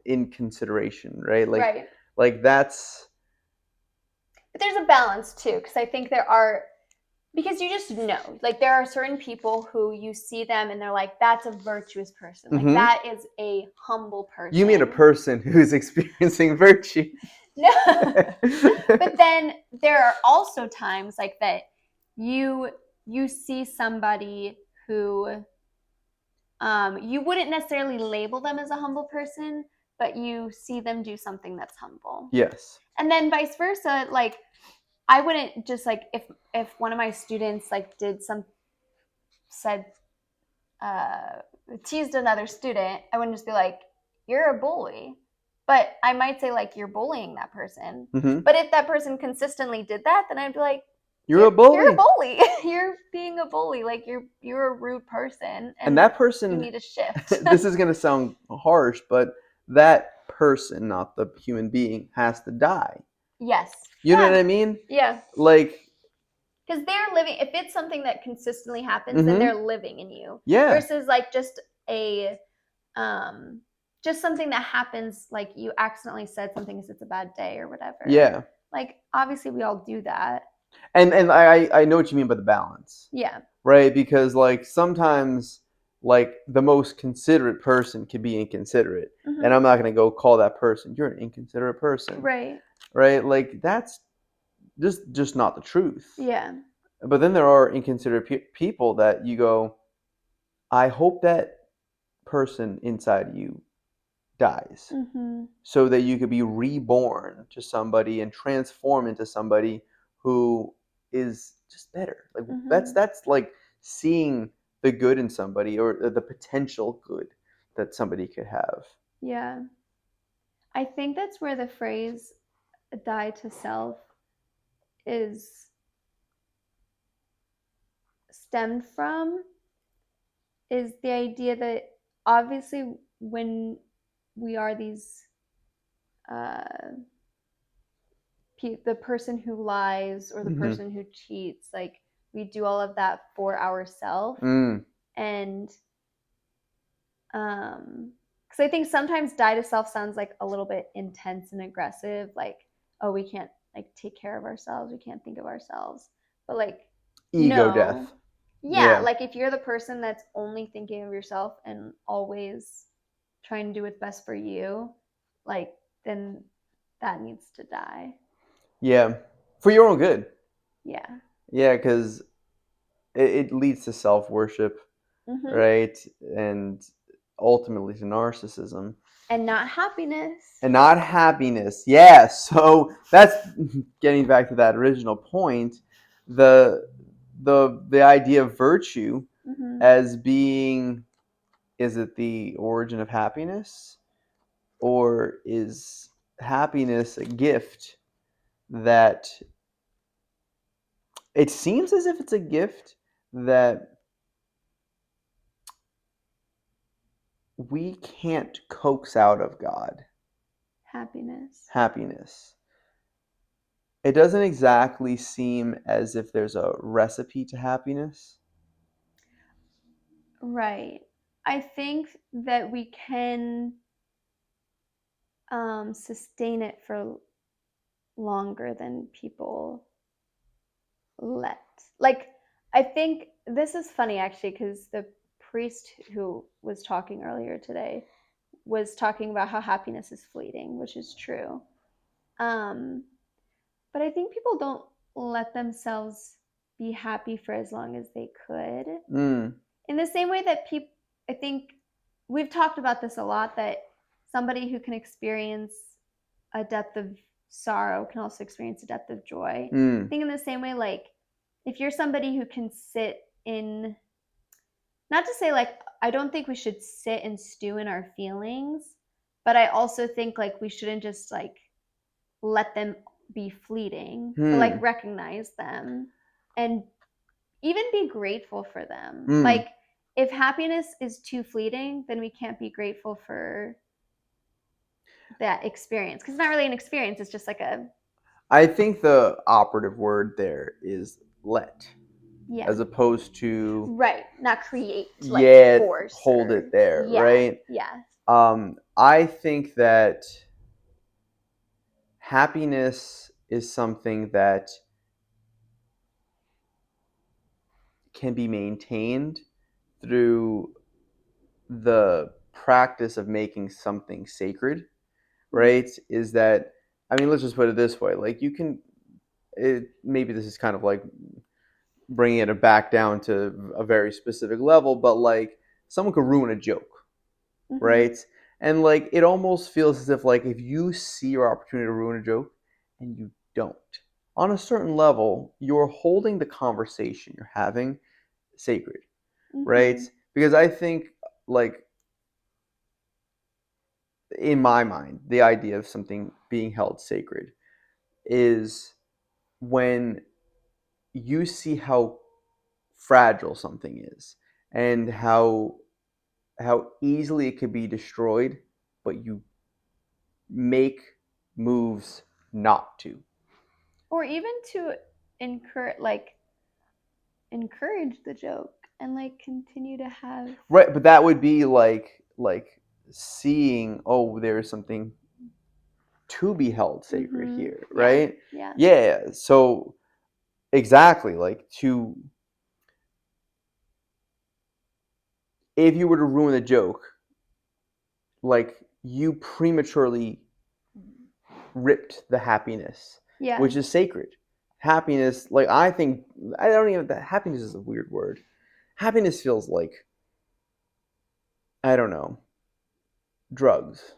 in consideration, right? Like that's.
But there's a balance too, because I think there are, because you just know, like there are certain people who you see them and they're like, that's a virtuous person, like that is a humble person.
You mean a person who's experiencing virtue?
No. But then there are also times like that you see somebody who you wouldn't necessarily label them as a humble person, but you see them do something that's humble.
Yes.
And then vice versa, like I wouldn't just like if one of my students like teased another student, I wouldn't just be like, you're a bully. But I might say like, you're bullying that person. But if that person consistently did that, then I'd be like,
you're a bully.
You're a bully. You're being a bully. Like you're a rude person,
and that person,
you need a shift.
This is going to sound harsh, but that person, not the human being, has to die.
Yes.
You know what I mean?
Yeah.
Like,
because they're living. If it's something that consistently happens, then they're living in you.
Yeah.
Versus like just a just something that happens, like you accidentally said something because it's a bad day or whatever.
Yeah.
Like obviously we all do that.
And I know what you mean by the balance.
Yeah.
Right? Because like sometimes like the most considerate person can be inconsiderate.
Mm-hmm.
And I'm not going to go call that person, you're an inconsiderate person.
Right.
Right? Like that's just not the truth.
Yeah.
But then there are inconsiderate people that you go, I hope that person inside you dies, so that you could be reborn to somebody and transform into somebody who is just better. Like that's like seeing the good in somebody, or the potential good that somebody could have.
Yeah. I think that's where the phrase die to self is stemmed from, is the idea that obviously when we are these the person who lies or the person who cheats, like we do all of that for ourselves. And because I think sometimes die to self sounds like a little bit intense and aggressive, like, oh, we can't like take care of ourselves, we can't think of ourselves. But like
Ego death.
Yeah, like if you're the person that's only thinking of yourself and always trying to do what's best for you, like then that needs to die.
Yeah, for your own good.
Yeah.
Yeah, because it leads to self-worship, right? And ultimately to narcissism.
And not happiness.
And not happiness. Yeah, so that's getting back to that original point, the idea of virtue as being, is it the origin of happiness, or is happiness a gift that, it seems as if it's a gift that we can't coax out of God. Happiness. It doesn't exactly seem as if there's a recipe to happiness.
Right. I think that we can sustain it for longer than people let. Like, I think this is funny actually, because the priest who was talking earlier today was talking about how happiness is fleeting, which is true. But I think people don't let themselves be happy for as long as they could. In the same way that people, I think we've talked about this a lot, that somebody who can experience a depth of sorrow can also experience a depth of joy. I think in the same way, like if you're somebody who can sit in, not to say like I don't think we should sit and stew in our feelings, but I also think like we shouldn't just like let them be fleeting, but like recognize them and even be grateful for them. Like if happiness is too fleeting, then we can't be grateful for that experience, because it's not really an experience, it's just like a,
I think the operative word there is let, as opposed to,
right, not create, like force,
hold it there, right?
Yeah.
I think that happiness is something that can be maintained through the practice of making something sacred, right? Is that, I mean, let's just put it this way, like you can, maybe this is kind of like bringing it back down to a very specific level, but like someone could ruin a joke, right? And like it almost feels as if like if you see your opportunity to ruin a joke and you don't, on a certain level, you're holding the conversation you're having sacred, right? Because I think like in my mind, the idea of something being held sacred is when you see how fragile something is and how easily it could be destroyed, but you make moves not to.
Or even to encourage the joke and like continue to have.
Right, but that would be like seeing, oh, there's something to be held sacred here, right?
Yeah.
Yeah. So exactly, like to if you were to ruin the joke, like you prematurely ripped the happiness, which is sacred. Happiness, like I think, I don't even, that happiness is a weird word. Happiness feels like, I don't know, drugs.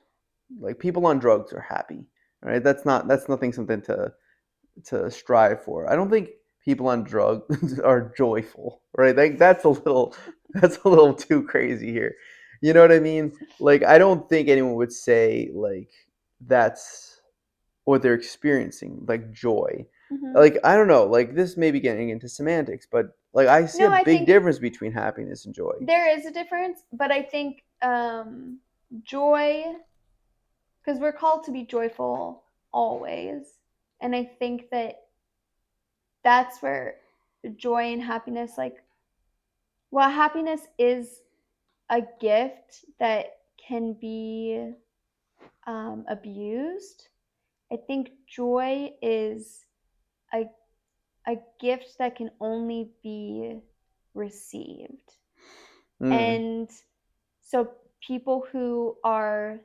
Like people on drugs are happy, right? That's nothing something to strive for. I don't think people on drugs are joyful, right? Like that's a little too crazy here. You know what I mean? Like I don't think anyone would say like that's what they're experiencing, like joy. Like I don't know, like this may be getting into semantics, but like I see
No,
a
I
big
think
difference between happiness and joy.
there is a difference, but I think joy, because we're called to be joyful always, and I think that's where joy and happiness, like, well, happiness is a gift that can be abused. I think joy is a, a gift that can only be received. And so people who are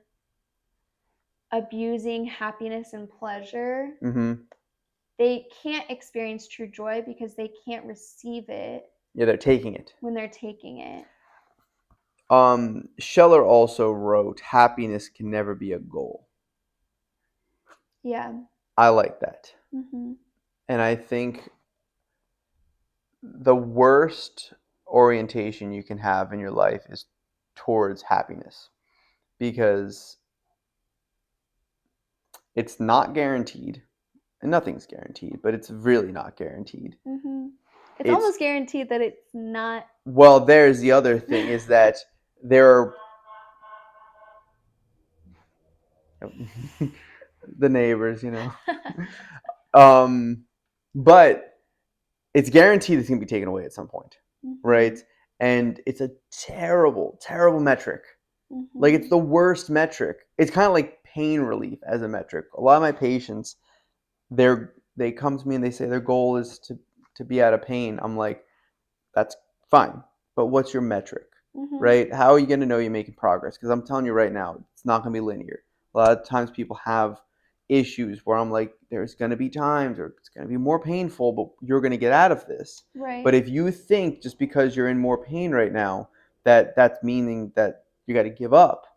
abusing happiness and pleasure, they can't experience true joy because they can't receive it.
Yeah, they're taking it.
When they're taking it.
Scheler also wrote, happiness can never be a goal.
Yeah.
I like that. And I think the worst orientation you can have in your life is towards happiness, because it's not guaranteed, and nothing's guaranteed, but it's really not guaranteed.
It's almost guaranteed that it's not.
Well, there's the other thing is that there are the neighbors, you know. But it's guaranteed it's going to be taken away at some point, right? And it's a terrible, terrible metric. Like it's the worst metric. It's kind of like pain relief as a metric. A lot of my patients, they come to me and they say their goal is to be out of pain. I'm like, that's fine, but what's your metric, right? How are you going to know you're making progress? Because I'm telling you right now, it's not going to be linear. A lot of times people have issues where I'm like, there's going to be times where it's going to be more painful, but you're going to get out of this.
Right.
But if you think just because you're in more pain right now that that's meaning that you got to give up,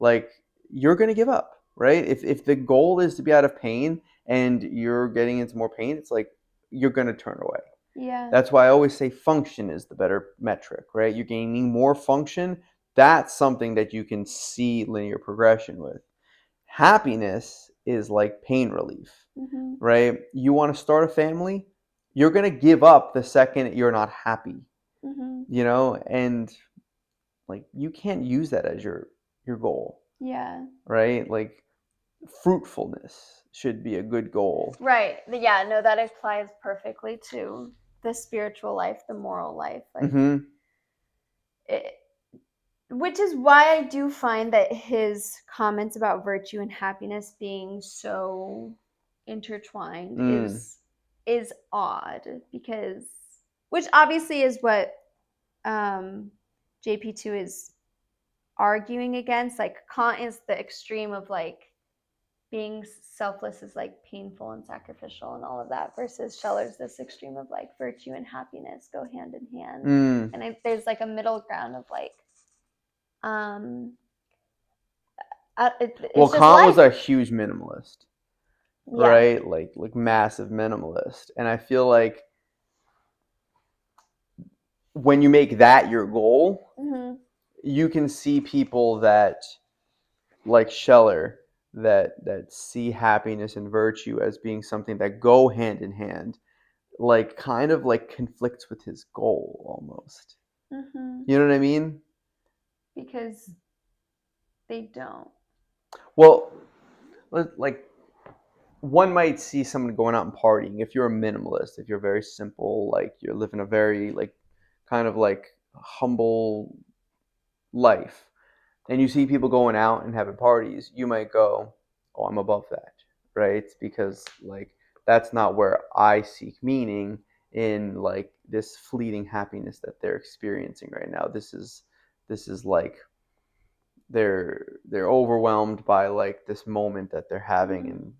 like you're going to give up, right? If the goal is to be out of pain and you're getting into more pain, it's like you're going to turn away.
Yeah.
That's why I always say function is the better metric, right? You're gaining more function. That's something that you can see linear progression with. Happiness is like pain relief, right? You want to start a family, you're going to give up the second you're not happy, you know? And like you can't use that as your goal.
Yeah.
Right? Like fruitfulness should be a good goal.
Right. Yeah, no, that applies perfectly to the spiritual life, the moral life. Like, which is why I do find that his comments about virtue and happiness being so intertwined is odd, because, which obviously is what JP2 is arguing against. Like Kant is the extreme of like being selfless is like painful and sacrificial and all of that, versus Scheller's this extreme of like virtue and happiness go hand in hand. And there's like a middle ground of like
well, Kant was a huge minimalist, right? Like massive minimalist. And I feel like when you make that your goal, you can see people that like Scheler that see happiness and virtue as being something that go hand in hand, like kind of like conflicts with his goal almost. You know what I mean?
Because they don't.
Well, like one might see someone going out and partying. If you're a minimalist, if you're very simple, like you're living a very like kind of like humble life, and you see people going out and having parties, you might go, "Oh, I'm above that," right? Because like that's not where I seek meaning in like this fleeting happiness that they're experiencing right now. This is like they're overwhelmed by like this moment that they're having, and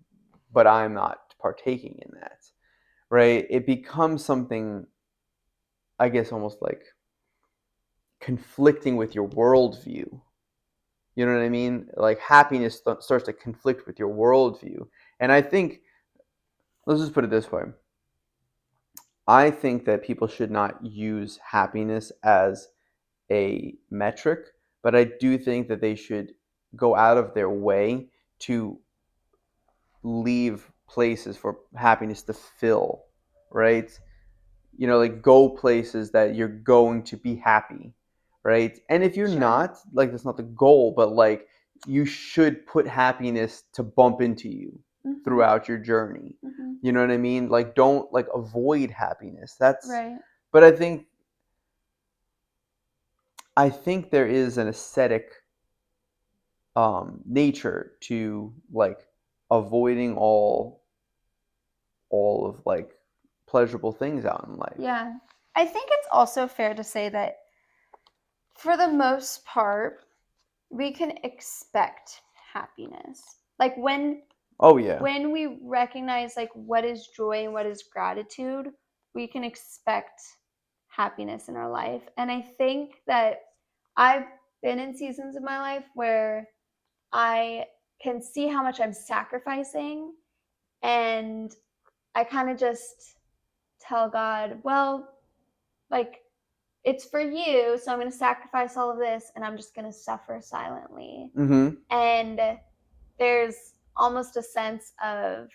but I'm not partaking in that, right? It becomes something, I guess, almost like conflicting with your worldview. You know what I mean? Like happiness starts to conflict with your worldview. And I think, let's just put it this way, I think that people should not use happiness as a metric, but I do think that they should go out of their way to leave places for happiness to fill, right? Like go places that you're going to be happy, right? And if you're
Sure.
not, like that's not the goal, but like you should put happiness to bump into you throughout your journey. You know what I mean? Like don't like avoid happiness. That's
Right.
But I think there is an aesthetic nature to like avoiding all of like pleasurable things out in life.
Yeah. I think it's also fair to say that for the most part, we can expect happiness. Like
Oh yeah.
when we recognize like what is joy and what is gratitude, we can expect happiness in our life. And I think that I've been in seasons of my life where I can see how much I'm sacrificing, and I kind of just tell God, well, like it's for you, so I'm going to sacrifice all of this and I'm just going to suffer silently.
Mm-hmm.
And there's almost a sense of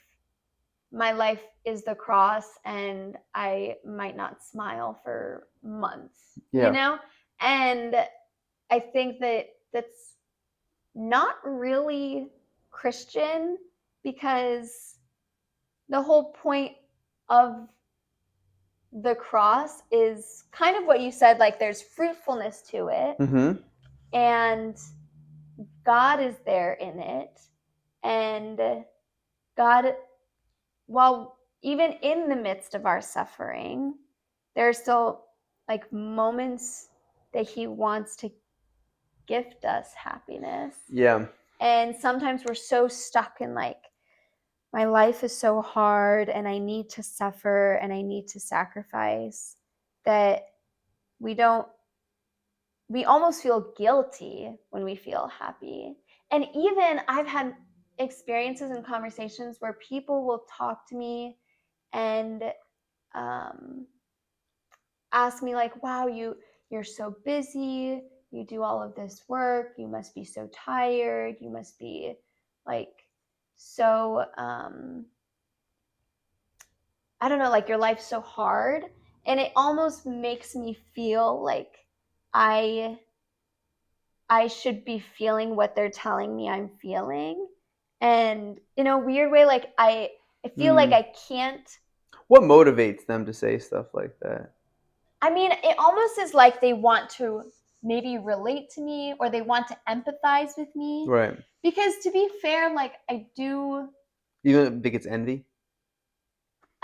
my life is the cross and I might not smile for months,
Yeah.
And I think that that's not really Christian, because the whole point of the cross is kind of what you said, like there's fruitfulness to it,
Mm-hmm.
and God is there in it. And God, while even in the midst of our suffering, there are still like moments that He wants to gift us happiness.
Yeah.
And sometimes we're so stuck in like, my life is so hard and I need to suffer and I need to sacrifice, that we don't, we almost feel guilty when we feel happy. And even I've had experiences and conversations where people will talk to me and um, ask me like, wow, you're so busy, you do all of this work, you must be so tired, you must be like so I don't know, like your life's so hard. And it almost makes me feel like I I should be feeling what they're telling me I'm feeling. And in a weird way, like I feel like I can't.
What motivates them to say stuff like that?
I mean, it almost is like they want to maybe relate to me or they want to empathize with me.
Right.
Because to be fair, like I do,
You don't think it's envy?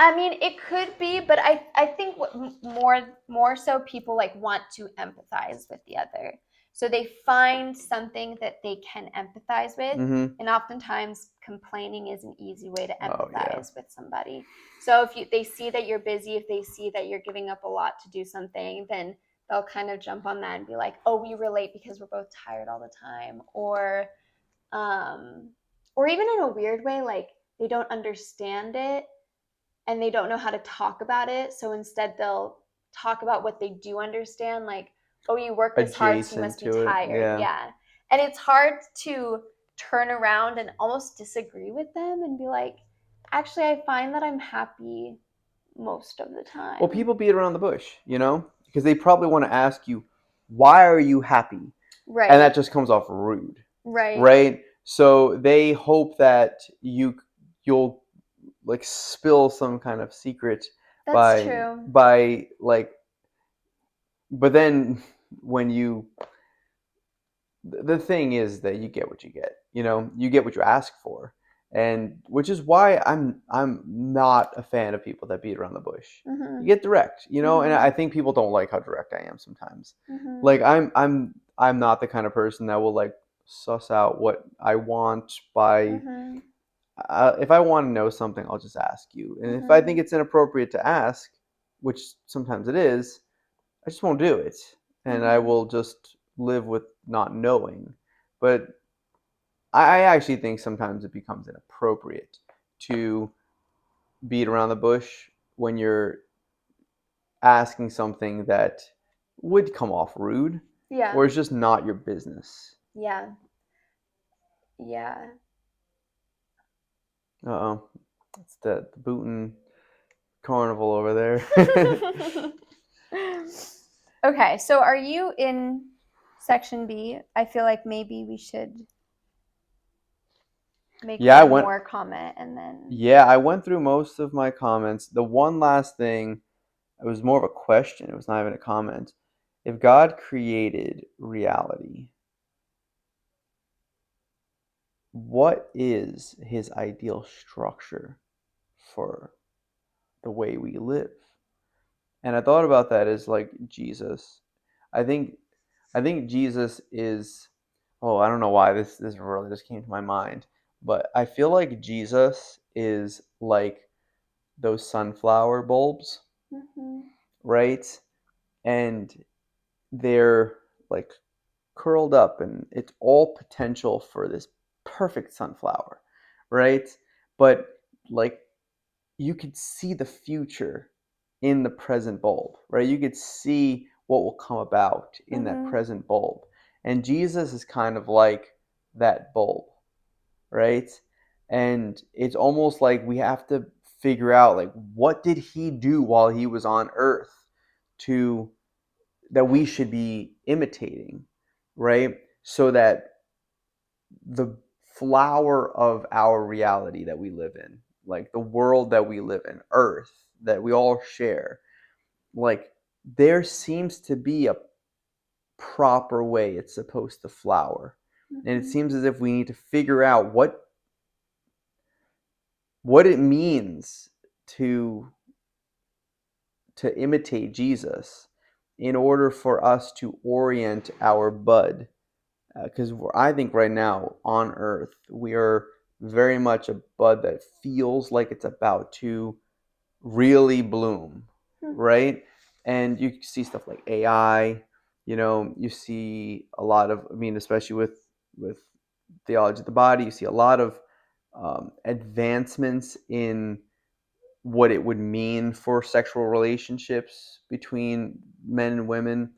I mean, it could be, but I think what more so people like want to empathize with the other. So they find something that they can empathize with,
Mm-hmm.
and oftentimes complaining is an easy way to
Oh yeah.
empathize with somebody. So if they see that you're busy, if they see that you're giving up a lot to do something, then they'll kind of jump on that and be like, "Oh, we relate because we're both tired all the time," um, or even in a weird way, like they don't understand it and they don't know how to talk about it. So instead, they'll talk about what they do understand, like, oh, you work this hard, so you
Adjacent
must be
to it.
tired.
Yeah.
Yeah. And it's hard to turn around and almost disagree with them and be like, actually, I find that I'm happy most of the time.
Well, people beat around the bush, because they probably want to ask you, why are you happy?
Right.
And that just comes off rude.
Right.
Right? So they hope that you'll like spill some kind of secret
That's true.
by like, but then when you, the thing is that you get what you get. You know, you get what you ask for, and which is why I'm not a fan of people that beat around the bush. You get direct, you know, and I think people don't like how direct I am sometimes. Like I'm not the kind of person that will like suss out what I want by. If I want to know something, I'll just ask you, and if I think it's inappropriate to ask, which sometimes it is, I just won't do it, and I will just live with not knowing. But I actually think sometimes it becomes inappropriate to beat around the bush when you're asking something that would come off rude, or it's just not your business.
Yeah. Yeah.
Uh oh, it's the Booten Carnival over there.
Okay, so are you in section B? I feel like maybe we should make
Yeah, I
one
went.
more comment and then.
Yeah, I went through most of my comments. The one last thing, it was more of a question. It was not even a comment. If God created reality, what is his ideal structure for the way we live? And I thought about that as like Jesus. I think I think Jesus is, oh, I don't know why this really just came to my mind, but I feel like Jesus is like those sunflower bulbs, right? And they're like curled up and it's all potential for this perfect sunflower, right? But like you could see the future in the present bulb, right? You could see what will come about in that present bulb. And Jesus is kind of like that bulb, right? And it's almost like we have to figure out like what did he do while he was on earth to that we should be imitating, right? So that the flower of our reality that we live in, like the world that we live in, Earth, that we all share, like there seems to be a proper way it's supposed to flower. And it seems as if we need to figure out what it means to imitate Jesus in order for us to orient our bud. Because I think right now on Earth, we are very much a bud that feels like it's about to really bloom, right? And you see stuff like AI, you know, you see a lot of, I mean, especially with theology of the body, you see a lot of advancements in what it would mean for sexual relationships between men and women.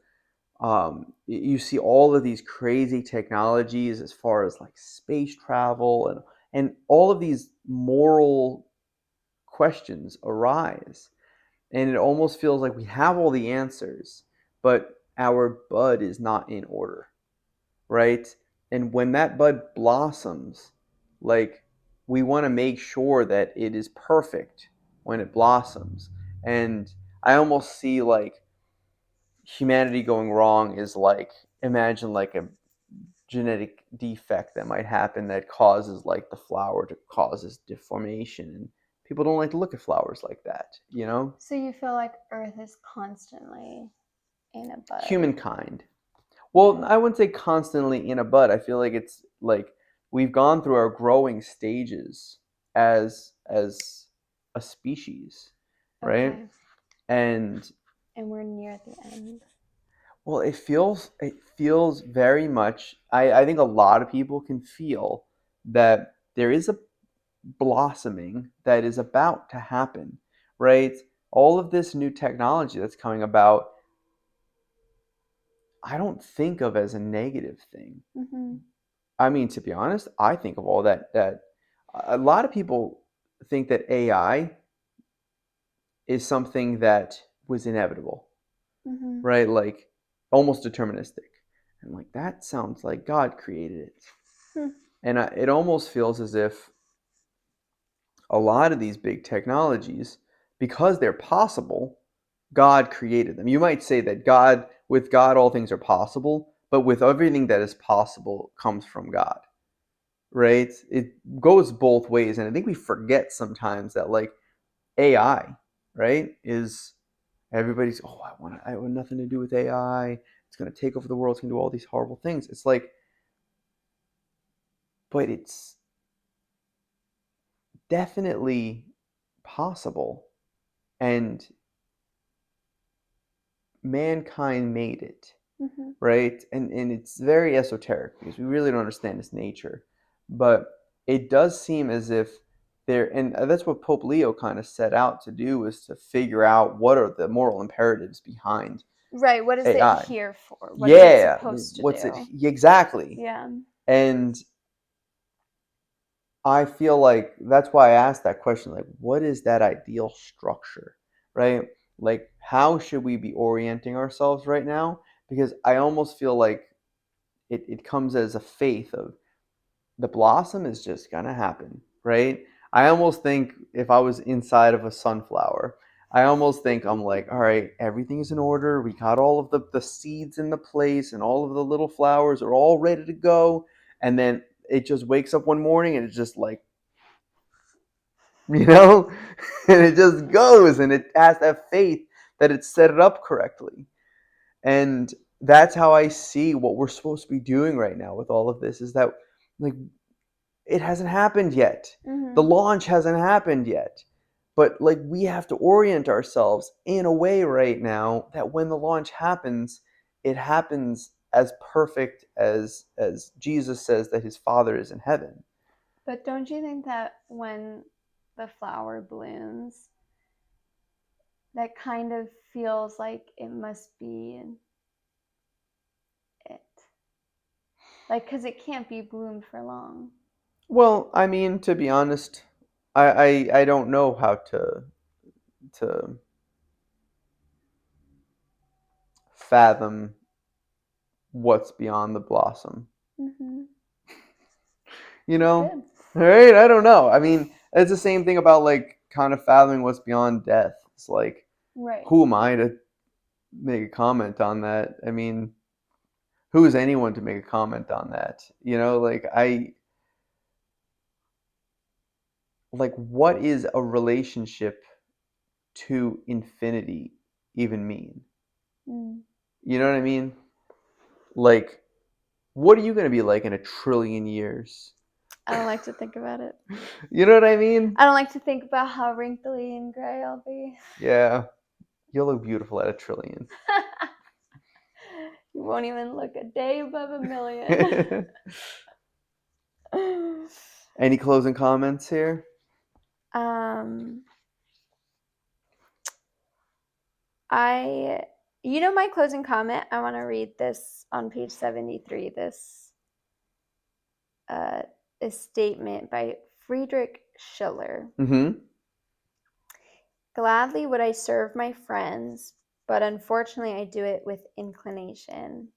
You see all of these crazy technologies as far as like space travel and all of these moral questions arise, and it almost feels like we have all the answers, but our bud is not in order, right? And when that bud blossoms, like we want to make sure that it is perfect when it blossoms. And I almost see like humanity going wrong is like, imagine like a genetic defect that might happen that causes like the flower to causes deformation, and people don't like to look at flowers like that, you know.
So you feel like Earth is constantly in a bud.
Humankind, well, I wouldn't say constantly in a bud. I feel like it's like we've gone through our growing stages as a species, right?
Okay.
And
And we're near the end.
well, it feels very much. I think a lot of people can feel that there is a blossoming that is about to happen, right? All of this new technology that's coming about, I don't think of as a negative thing. I mean, to be honest, I think of all that a lot of people think that AI is something that was inevitable, right? Like almost deterministic. And like that sounds like God created it. And it almost feels as if a lot of these big technologies, because they're possible, God created them. You might say that with God, all things are possible, but with everything that is possible comes from God, right? It goes both ways. And I think we forget sometimes that, like, AI, right, is everybody's, oh, I want nothing to do with AI. It's going to take over the world. It's going to do all these horrible things. It's like, but it's definitely possible. And mankind made it,
Mm-hmm.
right? And it's very esoteric because we really don't understand its nature. But it does seem as if there, and that's what Pope Leo kind of set out to do, is to figure out what are the moral imperatives behind
Right. What is it
AI.
here for? What is it
Yeah,
supposed to
what's it
do?
exactly?
Yeah.
And I feel like that's why I asked that question, like, what is that ideal structure, right? Like, how should we be orienting ourselves right now? Because I almost feel like it comes as a faith of the blossom is just gonna happen, right? I almost think if I was inside of a sunflower, I almost think I'm like, all right, everything's in order. We got all of the seeds in the place, and all of the little flowers are all ready to go. And then it just wakes up one morning and it's just like, you know, and it just goes, and it has that faith that it set it up correctly. And that's how I see what we're supposed to be doing right now with all of this, is that, like, it hasn't happened yet. The
Mm-hmm.
launch hasn't happened yet. But, like, we have to orient ourselves in a way right now that when the launch happens, it happens as perfect as Jesus says that his Father is in heaven.
But don't you think that when the flower blooms, that kind of feels like it must be it? Like, because it can't be bloomed for long.
Well, I mean, to be honest, I don't know how to fathom what's beyond the blossom.
Mm-hmm.
You
That's
know?
good.
Right? I don't know. I mean, it's the same thing about, like, kind of fathoming what's beyond death. It's like,
Right.
who am I to make a comment on that? I mean, who is anyone to make a comment on that? You know, like, what is a relationship to infinity even mean?
Mm.
You know what I mean? Like, what are you going to be like in 1 trillion years?
I don't like to think about it.
You know what I mean?
I don't like to think about how wrinkly and gray I'll be.
Yeah, you'll look beautiful at 1 trillion.
You won't even look a day above 1,000,000.
Any closing comments here?
um, my closing comment. I want to read this on page 73. This statement by Friedrich Schiller.
Mm-hmm.
Gladly would I serve my friends, but unfortunately I do it with inclination,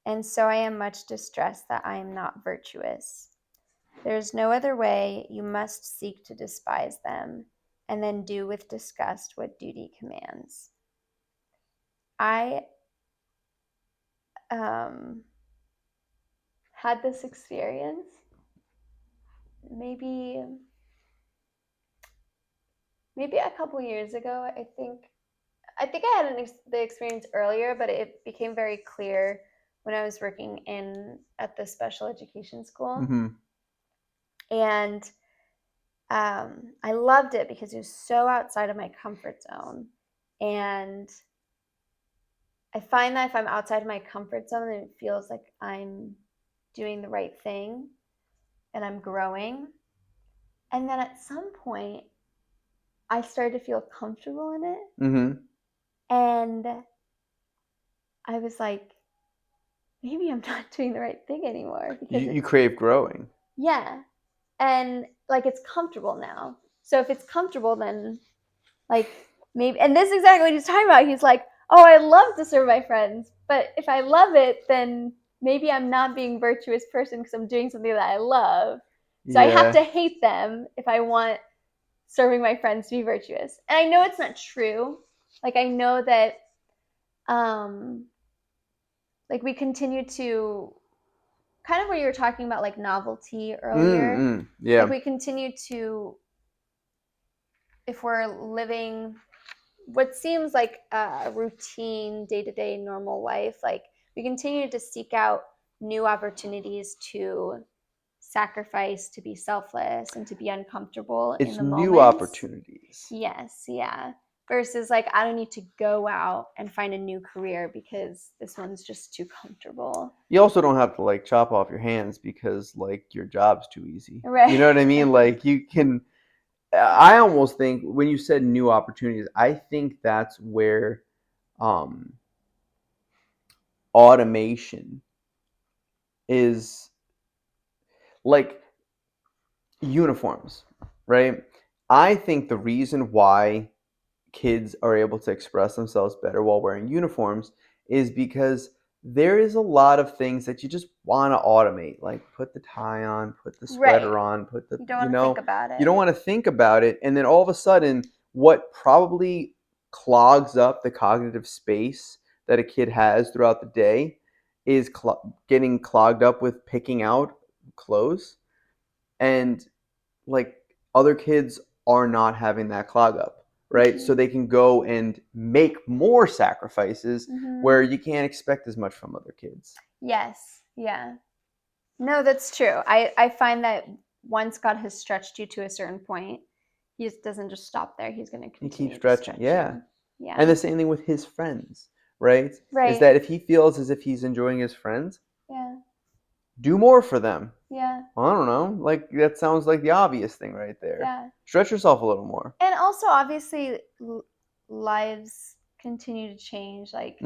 and so I am much distressed that I am not virtuous. There is no other way. You must seek to despise them, and then do with disgust what duty commands. I had this experience maybe a couple years ago. I think I had the experience earlier, but it became very clear when I was working at the special education school,
Mm-hmm.
and I loved it because it was so outside of my comfort zone. And I find that if I'm outside of my comfort zone, it feels like I'm doing the right thing and I'm growing. And then at some point, I started to feel comfortable in it.
Mm-hmm.
And I was like, maybe I'm not doing the right thing anymore because
You
it's,
crave growing.
yeah. And like it's comfortable now. So if it's comfortable, then like maybe, and this is exactly what he's talking about. He's like, oh, I love to serve my friends, but if I love it, then maybe I'm not being a virtuous person because I'm doing something that I love. So I have
Yeah.
to hate them if I want serving my friends to be virtuous. And I know it's not true. Like I know that like we continue to kind of where you were talking about like novelty earlier.
Yeah.
Like we continue to, if we're living what seems like a routine day-to-day normal life, like we continue to seek out new opportunities to sacrifice, to be selfless, and to be uncomfortable
It's
in the
new
moments.
opportunities.
Yes, yeah. Versus like I don't need to go out and find a new career because this one's just too comfortable.
You also don't have to like chop off your hands because like your job's too easy.
Right.
You know what I mean? Like you can. I almost think when you said new opportunities, I think that's where automation is like uniforms, right? I think the reason why kids are able to express themselves better while wearing uniforms is because there is a lot of things that you just want to automate, like put the tie on, put the sweater on, put the,
you don't want to think about it.
you don't want to think about it. And then all of a sudden, what probably clogs up the cognitive space that a kid has throughout the day is getting clogged up with picking out clothes. And like other kids are not having that clog up, right? So they can go and make more sacrifices where you can't expect as much from other kids.
Yes, yeah. No, that's true. I find that once God has stretched you to a certain point, he doesn't just stop there. He's going to
He
continue
keeps
to
stretching.
stretch
Yeah.
you. Yeah.
And the same thing with his friends, right?
Right.
Is that if he feels as if he's enjoying his friends,
yeah.
do more for them.
Yeah.
I don't know. Like that sounds like the obvious thing right there.
Yeah.
Stretch yourself a little more.
And also, obviously, lives continue to change. Like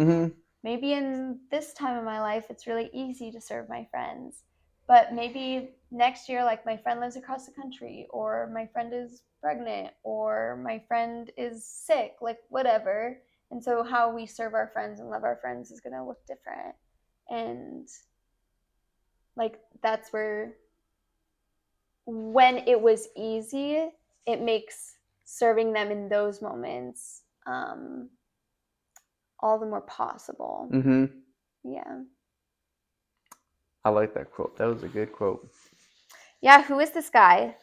maybe in this time of my life, it's really easy to serve my friends. But maybe next year, like my friend lives across the country, or my friend is pregnant, or my friend is sick, like whatever. And so how we serve our friends and love our friends is going to look different. And like that's where, when it was easy, it makes serving them in those moments all the more possible. Yeah.
I like that quote. That was a good quote.
Yeah, who is this guy?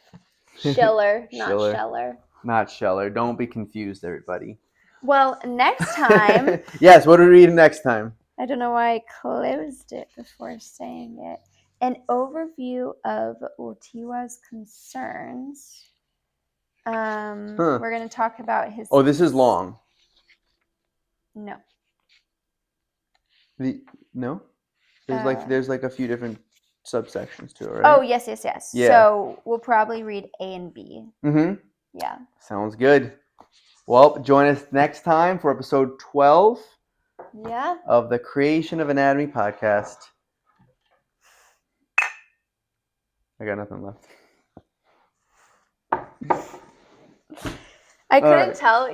Schiller, not
Schiller.
Scheller.
Not Scheller. Don't be confused, everybody.
Well, next time.
Yes, what are we reading next time?
I don't know why I closed it before saying it. An overview of Utiwa's concerns. We're going to talk about his.
Oh, this is long.
No.
No? There's like a few different subsections to it, right?
Oh, yes.
Yeah.
So we'll probably read A and B. Yeah.
Sounds good. Well, join us next time for episode 12 of the Creation of Anatomy podcast. I got nothing left.
I couldn't tell